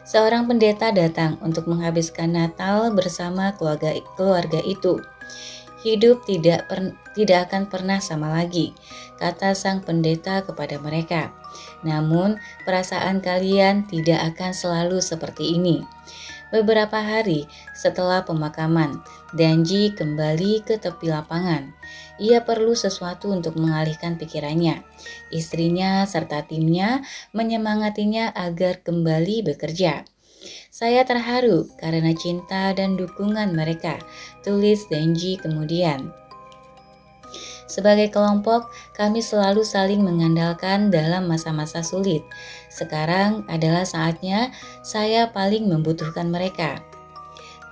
Seorang pendeta datang untuk menghabiskan Natal bersama keluarga itu. Hidup tidak akan pernah sama lagi, kata sang pendeta kepada mereka. Namun, perasaan kalian tidak akan selalu seperti ini. Beberapa hari setelah pemakaman, Dungy kembali ke tepi lapangan. Ia perlu sesuatu untuk mengalihkan pikirannya. Istrinya serta timnya menyemangatinya agar kembali bekerja. Saya terharu karena cinta dan dukungan mereka, tulis Dungy kemudian. Sebagai kelompok, kami selalu saling mengandalkan dalam masa-masa sulit. Sekarang adalah saatnya saya paling membutuhkan mereka.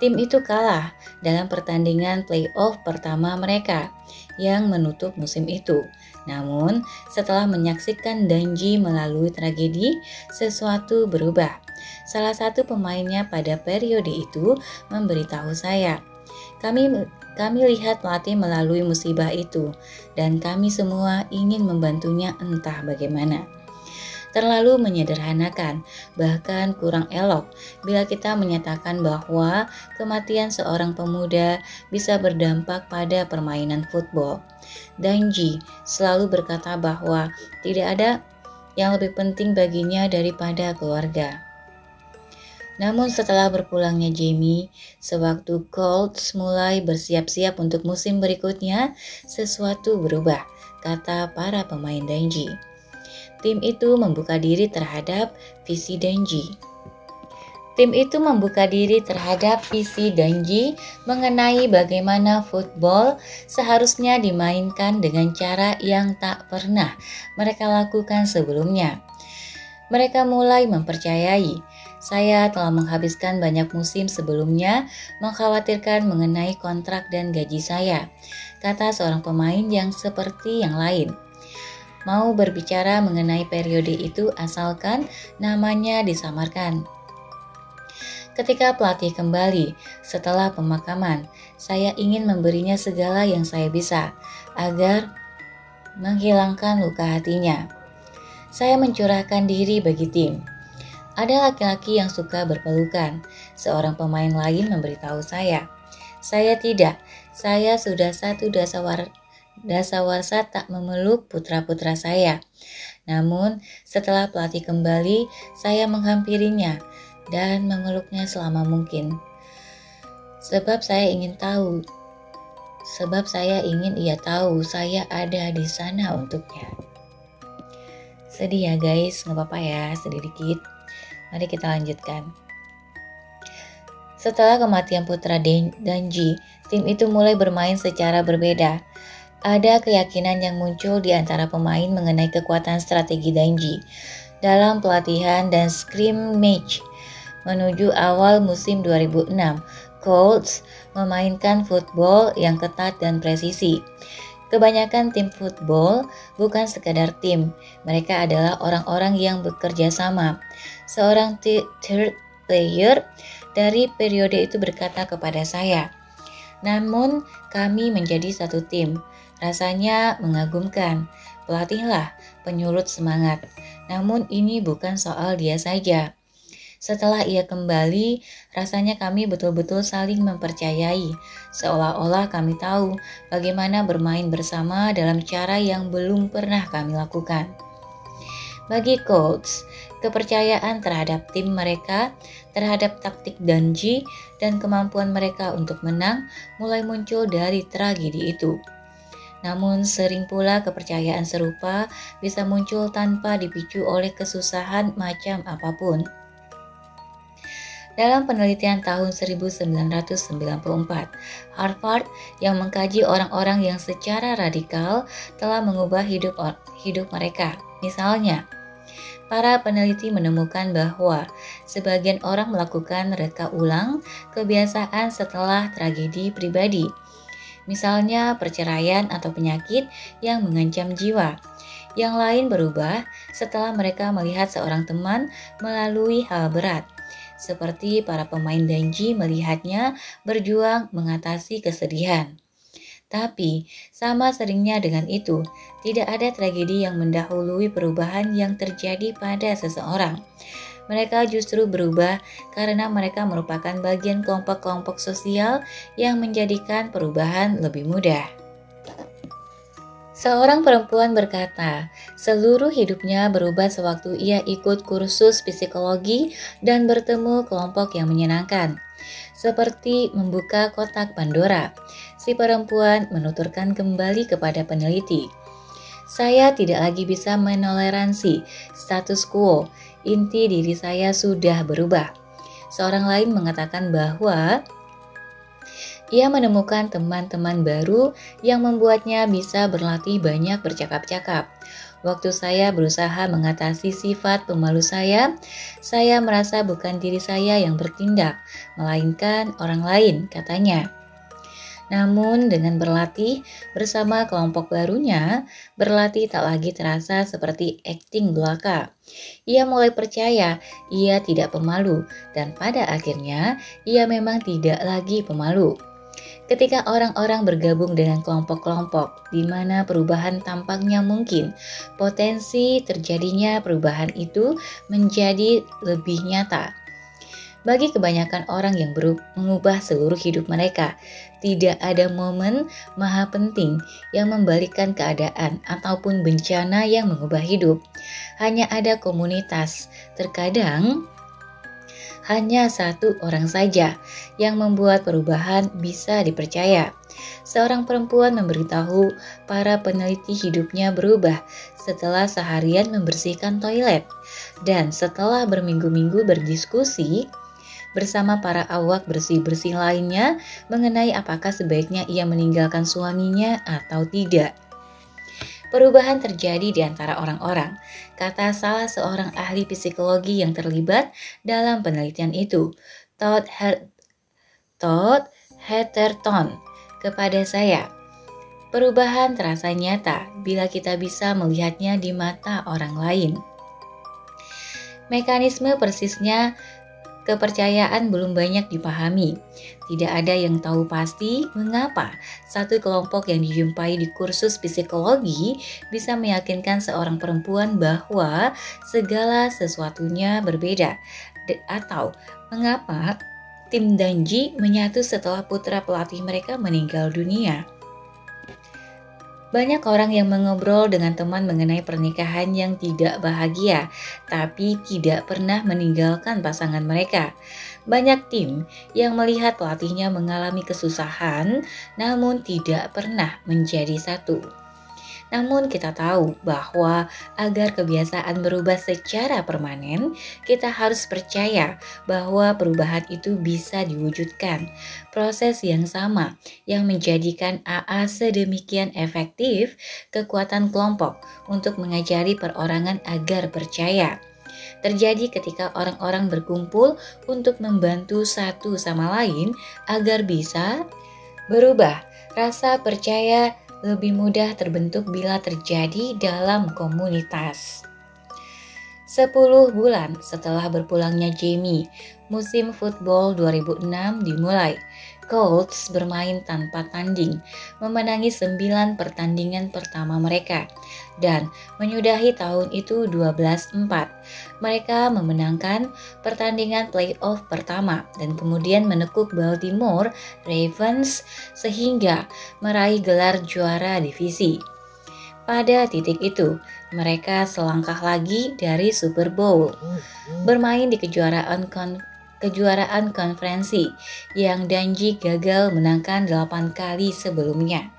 Tim itu kalah dalam pertandingan playoff pertama mereka yang menutup musim itu. Namun, setelah menyaksikan Dungy melalui tragedi, sesuatu berubah. Salah satu pemainnya pada periode itu memberitahu saya, kami lihat pelatih melalui musibah itu, dan kami semua ingin membantunya entah bagaimana. Terlalu menyederhanakan, bahkan kurang elok bila kita menyatakan bahwa kematian seorang pemuda bisa berdampak pada permainan football. Dungy selalu berkata bahwa tidak ada yang lebih penting baginya daripada keluarga. Namun setelah berpulangnya Jamie, sewaktu Colts mulai bersiap-siap untuk musim berikutnya, sesuatu berubah, kata para pemain Dungy. Tim itu membuka diri terhadap visi Dungy. Mengenai bagaimana football seharusnya dimainkan dengan cara yang tak pernah mereka lakukan sebelumnya. Mereka mulai mempercayai, saya telah menghabiskan banyak musim sebelumnya mengkhawatirkan mengenai kontrak dan gaji saya, kata seorang pemain yang seperti yang lain. Mau berbicara mengenai periode itu asalkan namanya disamarkan. Ketika pelatih kembali setelah pemakaman, saya ingin memberinya segala yang saya bisa agar menghilangkan luka hatinya. Saya mencurahkan diri bagi tim. Ada laki-laki yang suka berpelukan. Seorang pemain lain memberitahu saya. Saya tidak. Saya sudah satu dasawarsa tak memeluk putra-putra saya. Namun setelah pelatih kembali, saya menghampirinya dan memeluknya selama mungkin. Sebab saya ingin ia tahu saya ada di sana untuknya. Sedih ya guys, gak apa-apa ya, sedih dikit. Mari kita lanjutkan. Setelah kematian putra Dungy, tim itu mulai bermain secara berbeda. Ada keyakinan yang muncul di antara pemain mengenai kekuatan strategi Dungy dalam pelatihan dan scrimmage. Menuju awal musim 2006, Colts memainkan football yang ketat dan presisi. Kebanyakan tim football bukan sekadar tim, mereka adalah orang-orang yang bekerja sama. Seorang third player dari periode itu berkata kepada saya, namun kami menjadi satu tim. Rasanya mengagumkan. Pelatihlah penyulut semangat. Namun ini bukan soal dia saja. Setelah ia kembali, rasanya kami betul-betul saling mempercayai, seolah-olah kami tahu bagaimana bermain bersama dalam cara yang belum pernah kami lakukan. Bagi coach, kepercayaan terhadap tim mereka, terhadap taktik Danji, dan kemampuan mereka untuk menang mulai muncul dari tragedi itu. Namun sering pula kepercayaan serupa bisa muncul tanpa dipicu oleh kesusahan macam apapun. Dalam penelitian tahun 1994, Harvard yang mengkaji orang-orang yang secara radikal telah mengubah hidup mereka. Misalnya, para peneliti menemukan bahwa sebagian orang melakukan reka ulang kebiasaan setelah tragedi pribadi. Misalnya perceraian atau penyakit yang mengancam jiwa. Yang lain berubah setelah mereka melihat seorang teman melalui hal berat. Seperti para pemain Danji melihatnya berjuang mengatasi kesedihan. Tapi, sama seringnya dengan itu, tidak ada tragedi yang mendahului perubahan yang terjadi pada seseorang. Mereka justru berubah karena mereka merupakan bagian kelompok-kelompok sosial yang menjadikan perubahan lebih mudah. Seorang perempuan berkata, seluruh hidupnya berubah sewaktu ia ikut kursus psikologi dan bertemu kelompok yang menyenangkan. Seperti membuka kotak Pandora, si perempuan menuturkan kembali kepada peneliti. Saya tidak lagi bisa menoleransi status quo, inti diri saya sudah berubah. Seorang lain mengatakan bahwa ia menemukan teman-teman baru yang membuatnya bisa berlatih banyak bercakap-cakap. Waktu saya berusaha mengatasi sifat pemalu saya merasa bukan diri saya yang bertindak, melainkan orang lain, katanya. Namun dengan berlatih bersama kelompok barunya, berlatih tak lagi terasa seperti akting belaka. Ia mulai percaya ia tidak pemalu dan pada akhirnya ia memang tidak lagi pemalu. Ketika orang-orang bergabung dengan kelompok-kelompok di mana perubahan tampaknya mungkin, potensi terjadinya perubahan itu menjadi lebih nyata. Bagi kebanyakan orang yang mengubah seluruh hidup mereka, tidak ada momen maha penting yang membalikkan keadaan ataupun bencana yang mengubah hidup. Hanya ada komunitas, terkadang hanya satu orang saja yang membuat perubahan bisa dipercaya. Seorang perempuan memberitahu para peneliti hidupnya berubah setelah seharian membersihkan toilet dan setelah berminggu-minggu berdiskusi bersama para awak bersih-bersih lainnya mengenai apakah sebaiknya ia meninggalkan suaminya atau tidak. Perubahan terjadi di antara orang-orang, kata salah seorang ahli psikologi yang terlibat dalam penelitian itu, Todd Hatterton, kepada saya. Perubahan terasa nyata bila kita bisa melihatnya di mata orang lain. Mekanisme persisnya kepercayaan belum banyak dipahami. Tidak ada yang tahu pasti mengapa satu kelompok yang dijumpai di kursus psikologi bisa meyakinkan seorang perempuan bahwa segala sesuatunya berbeda, atau mengapa tim Danji menyatu setelah putra pelatih mereka meninggal dunia. Banyak orang yang mengobrol dengan teman mengenai pernikahan yang tidak bahagia, tapi tidak pernah meninggalkan pasangan mereka. Banyak tim yang melihat pelatihnya mengalami kesusahan, namun tidak pernah menjadi satu. Namun kita tahu bahwa agar kebiasaan berubah secara permanen, kita harus percaya bahwa perubahan itu bisa diwujudkan. Proses yang sama yang menjadikan AA sedemikian efektif, kekuatan kelompok untuk mengajari perorangan agar percaya. Terjadi ketika orang-orang berkumpul untuk membantu satu sama lain agar bisa berubah. Rasa percaya lebih mudah terbentuk bila terjadi dalam komunitas. 10 bulan setelah berpulangnya Jamie, musim football 2006 dimulai. Colts bermain tanpa tanding, memenangi 9 pertandingan pertama mereka, dan menyudahi tahun itu 12-4. Mereka memenangkan pertandingan playoff pertama dan kemudian menekuk Baltimore Ravens sehingga meraih gelar juara divisi. Pada titik itu, mereka selangkah lagi dari Super Bowl, bermain di kejuaraan konferensi yang Dungy gagal menangkan 8 kali sebelumnya.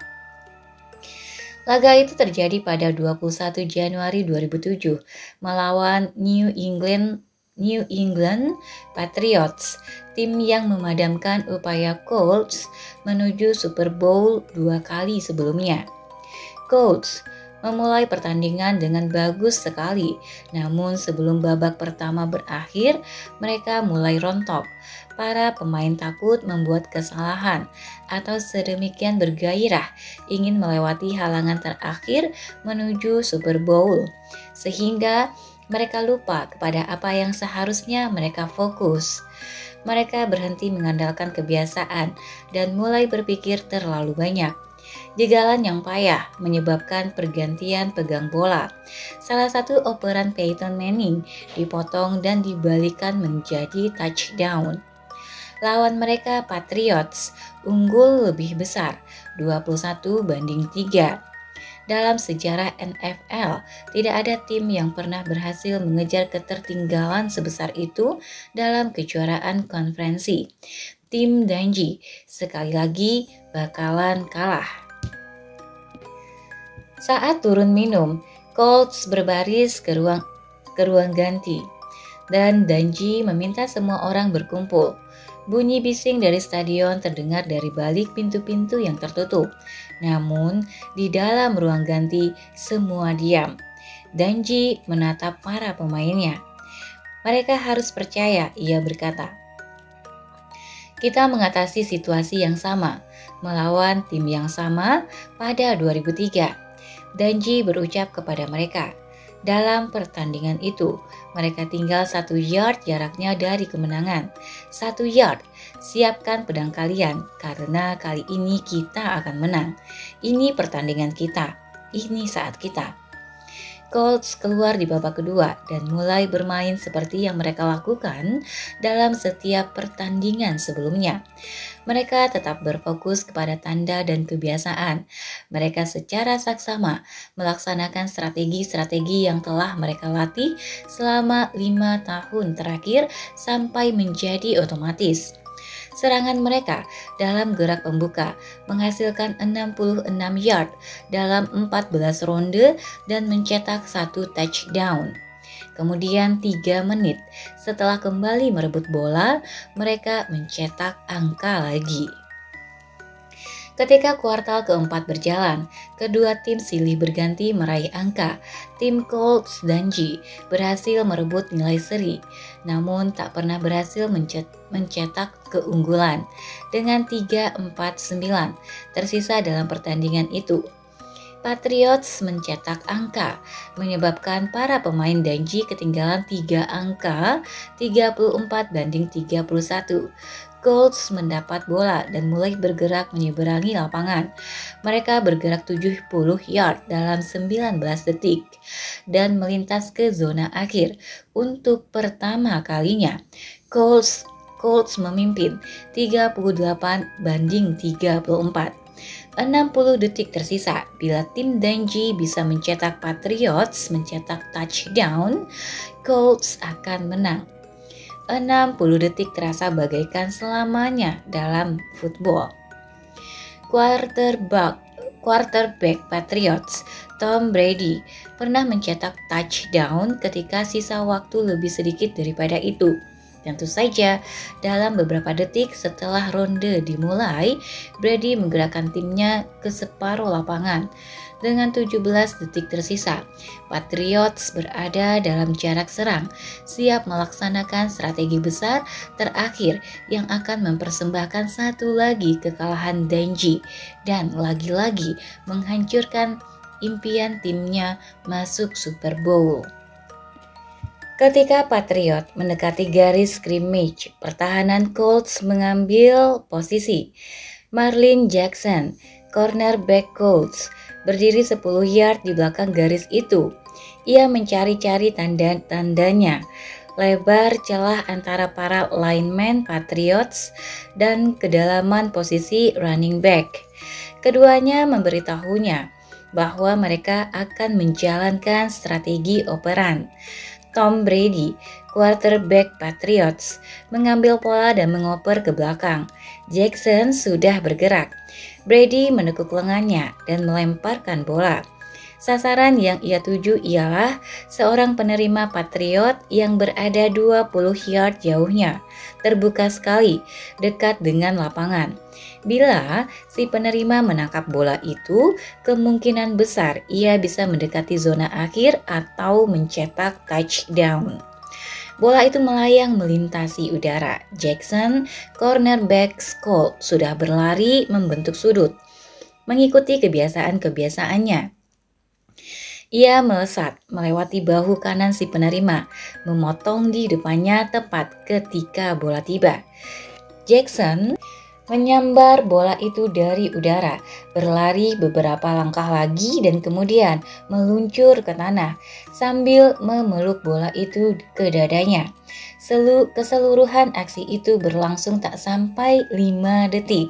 Laga itu terjadi pada 21 Januari 2007 melawan New England Patriots, tim yang memadamkan upaya Colts menuju Super Bowl 2 kali sebelumnya. Colts memulai pertandingan dengan bagus sekali, namun sebelum babak pertama berakhir, mereka mulai rontok. Para pemain takut membuat kesalahan atau sedemikian bergairah ingin melewati halangan terakhir menuju Super Bowl, sehingga mereka lupa kepada apa yang seharusnya mereka fokus. Mereka berhenti mengandalkan kebiasaan dan mulai berpikir terlalu banyak. Jegalan yang payah menyebabkan pergantian pegang bola. Salah satu operan Peyton Manning dipotong dan dibalikan menjadi touchdown. Lawan mereka Patriots unggul lebih besar 21-3. Dalam sejarah NFL, tidak ada tim yang pernah berhasil mengejar ketertinggalan sebesar itu dalam kejuaraan konferensi. Tim Dungy sekali lagi bakalan kalah. Saat turun minum, Colts berbaris ke ruang ganti dan Dungy meminta semua orang berkumpul. Bunyi bising dari stadion terdengar dari balik pintu-pintu yang tertutup. Namun, di dalam ruang ganti semua diam. Dungy menatap para pemainnya. Mereka harus percaya, ia berkata. Kita mengatasi situasi yang sama, melawan tim yang sama pada 2003. Dungy berucap kepada mereka, dalam pertandingan itu, mereka tinggal 1 yard jaraknya dari kemenangan. 1 yard, siapkan pedang kalian, karena kali ini kita akan menang. Ini pertandingan kita, ini saat kita. Colts keluar di babak kedua dan mulai bermain seperti yang mereka lakukan dalam setiap pertandingan sebelumnya. Mereka tetap berfokus kepada tanda dan kebiasaan. Mereka secara saksama melaksanakan strategi-strategi yang telah mereka latih selama 5 tahun terakhir sampai menjadi otomatis. Serangan mereka dalam gerak pembuka menghasilkan 66 yard dalam 14 ronde dan mencetak 1 touchdown. Kemudian 3 menit setelah kembali merebut bola, mereka mencetak angka lagi. Ketika kuartal keempat berjalan, kedua tim silih berganti meraih angka. Tim Colts Dungy berhasil merebut nilai seri, namun tak pernah berhasil mencetak keunggulan. Dengan 3-4-9 tersisa dalam pertandingan itu, Patriots mencetak angka, menyebabkan para pemain Dungy ketinggalan 3 angka, 34-31. Colts mendapat bola dan mulai bergerak menyeberangi lapangan. Mereka bergerak 70 yard dalam 19 detik dan melintas ke zona akhir. Untuk pertama kalinya, Colts memimpin 38-34. 60 detik tersisa. Bila tim Dungy bisa mencetak Patriots mencetak touchdown, Colts akan menang. 60 detik terasa bagaikan selamanya dalam football. Quarterback Patriots, Tom Brady, pernah mencetak touchdown ketika sisa waktu lebih sedikit daripada itu. Tentu saja, dalam beberapa detik setelah ronde dimulai, Brady menggerakkan timnya ke separuh lapangan. Dengan 17 detik tersisa, Patriots berada dalam jarak serang, siap melaksanakan strategi besar terakhir yang akan mempersembahkan satu lagi kekalahan Dungy dan lagi-lagi menghancurkan impian timnya masuk Super Bowl. Ketika Patriot mendekati garis scrimmage, pertahanan Colts mengambil posisi. Marlin Jackson, cornerback Colts, berdiri 10 yard di belakang garis itu. Ia mencari-cari tanda-tandanya, lebar celah antara para lineman Patriots dan kedalaman posisi running back. Keduanya memberitahunya bahwa mereka akan menjalankan strategi operan. Tom Brady, quarterback Patriots, mengambil pola dan mengoper ke belakang. Jackson sudah bergerak. Brady menekuk lengannya dan melemparkan bola. Sasaran yang ia tuju ialah seorang penerima Patriot yang berada 20 yard jauhnya, terbuka sekali, dekat dengan lapangan. Bila si penerima menangkap bola itu, kemungkinan besar ia bisa mendekati zona akhir atau mencetak touchdown. Bola itu melayang melintasi udara. Jackson, cornerback Colts, sudah berlari membentuk sudut, mengikuti kebiasaan-kebiasaannya. Ia melesat melewati bahu kanan si penerima, memotong di depannya tepat ketika bola tiba. Jackson menyambar bola itu dari udara, berlari beberapa langkah lagi dan kemudian meluncur ke tanah sambil memeluk bola itu ke dadanya. Keseluruhan aksi itu berlangsung tak sampai 5 detik.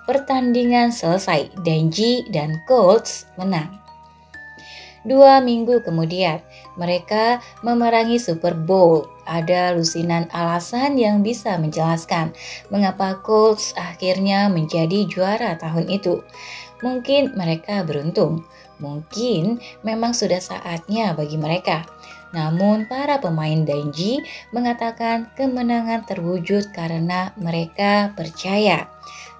Pertandingan selesai, Danji dan Colts menang. 2 minggu kemudian, mereka memerangi Super Bowl. Ada lusinan alasan yang bisa menjelaskan mengapa Colts akhirnya menjadi juara tahun itu. Mungkin mereka beruntung, mungkin memang sudah saatnya bagi mereka. Namun para pemain Danji mengatakan kemenangan terwujud karena mereka percaya.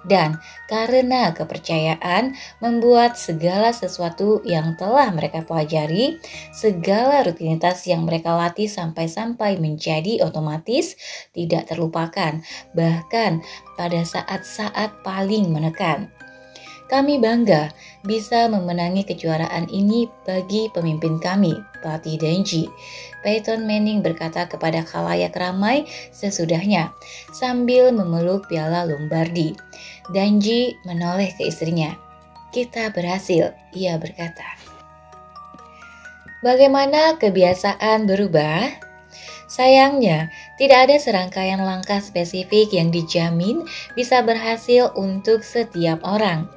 Dan karena kepercayaan membuat segala sesuatu yang telah mereka pelajari, segala rutinitas yang mereka latih sampai-sampai menjadi otomatis tidak terlupakan, bahkan pada saat-saat paling menekan. Kami bangga bisa memenangi kejuaraan ini bagi pemimpin kami, pelatih Danji. Peyton Manning berkata kepada khalayak ramai sesudahnya sambil memeluk piala Lombardi. Danji menoleh ke istrinya. "Kita berhasil," ia berkata. Bagaimana kebiasaan berubah? Sayangnya, tidak ada serangkaian langkah spesifik yang dijamin bisa berhasil untuk setiap orang.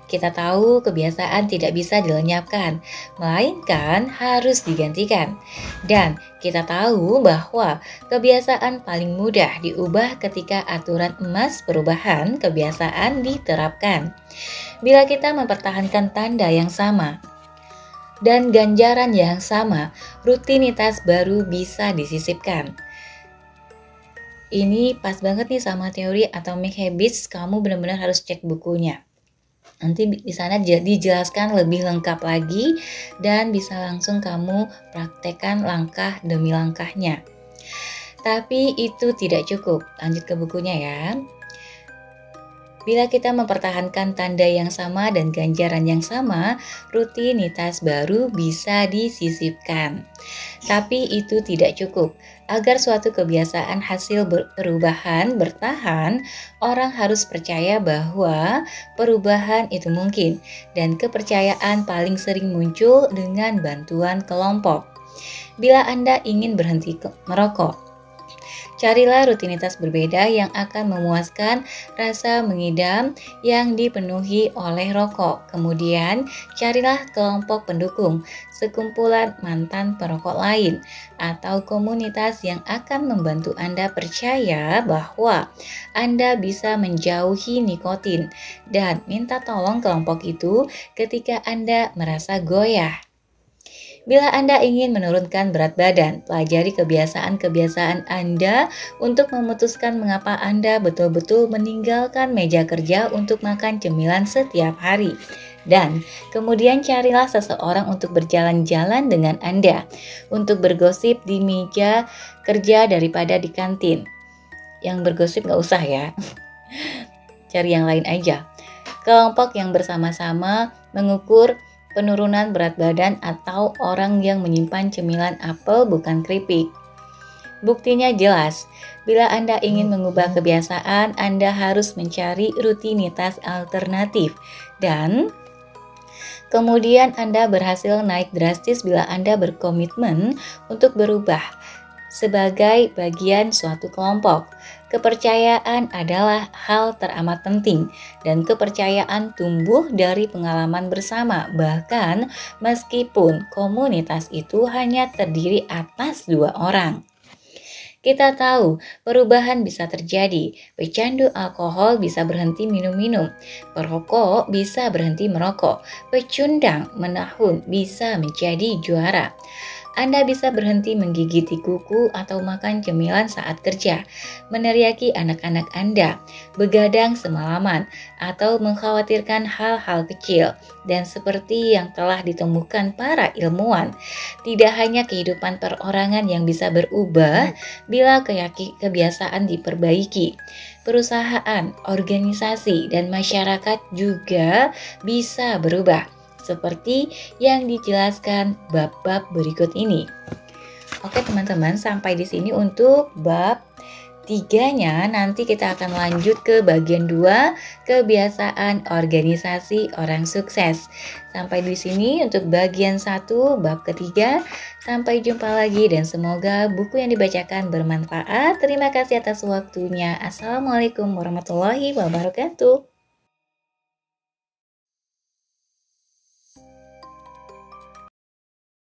Kita tahu kebiasaan tidak bisa dilenyapkan, melainkan harus digantikan. Dan kita tahu bahwa kebiasaan paling mudah diubah ketika aturan emas perubahan kebiasaan diterapkan. Bila kita mempertahankan tanda yang sama dan ganjaran yang sama, rutinitas baru bisa disisipkan. Ini pas banget nih sama teori Atomic Habits, kamu benar-benar harus cek bukunya. Nanti di sana dijelaskan lebih lengkap lagi dan bisa langsung kamu praktekkan langkah demi langkahnya. Tapi itu tidak cukup, lanjut ke bukunya ya. Bila kita mempertahankan tanda yang sama dan ganjaran yang sama, rutinitas baru bisa disisipkan. Tapi itu tidak cukup. Agar suatu kebiasaan hasil perubahan bertahan, orang harus percaya bahwa perubahan itu mungkin, dan kepercayaan paling sering muncul dengan bantuan kelompok. Bila Anda ingin berhenti merokok, carilah rutinitas berbeda yang akan memuaskan rasa mengidam yang dipenuhi oleh rokok. Kemudian, carilah kelompok pendukung, sekumpulan mantan perokok lain, atau komunitas yang akan membantu Anda percaya bahwa Anda bisa menjauhi nikotin, dan minta tolong kelompok itu ketika Anda merasa goyah. Bila Anda ingin menurunkan berat badan, pelajari kebiasaan-kebiasaan Anda untuk memutuskan mengapa Anda betul-betul meninggalkan meja kerja untuk makan cemilan setiap hari. Dan kemudian carilah seseorang untuk berjalan-jalan dengan Anda, untuk bergosip di meja kerja daripada di kantin. Yang bergosip gak usah ya, cari yang lain aja. Kelompok yang bersama-sama mengukur penurunan berat badan atau orang yang menyimpan cemilan apel bukan keripik. Buktinya jelas, bila Anda ingin mengubah kebiasaan, Anda harus mencari rutinitas alternatif dan kemudian Anda berhasil naik drastis bila Anda berkomitmen untuk berubah sebagai bagian suatu kelompok. Kepercayaan adalah hal teramat penting dan kepercayaan tumbuh dari pengalaman bersama, bahkan meskipun komunitas itu hanya terdiri atas 2 orang. Kita tahu perubahan bisa terjadi, pecandu alkohol bisa berhenti minum-minum, perokok bisa berhenti merokok, pecundang menahun bisa menjadi juara. Anda bisa berhenti menggigiti kuku atau makan cemilan saat kerja, meneriaki anak-anak Anda, begadang semalaman, atau mengkhawatirkan hal-hal kecil. Dan seperti yang telah ditemukan para ilmuwan, tidak hanya kehidupan perorangan yang bisa berubah bila kebiasaan diperbaiki. Perusahaan, organisasi, dan masyarakat juga bisa berubah seperti yang dijelaskan bab-bab berikut ini. Oke teman-teman, sampai di sini untuk bab 3-nya. Nanti kita akan lanjut ke bagian 2, kebiasaan organisasi orang sukses. Sampai di sini untuk bagian 1 bab ketiga. Sampai jumpa lagi dan semoga buku yang dibacakan bermanfaat. Terima kasih atas waktunya. Assalamualaikum warahmatullahi wabarakatuh.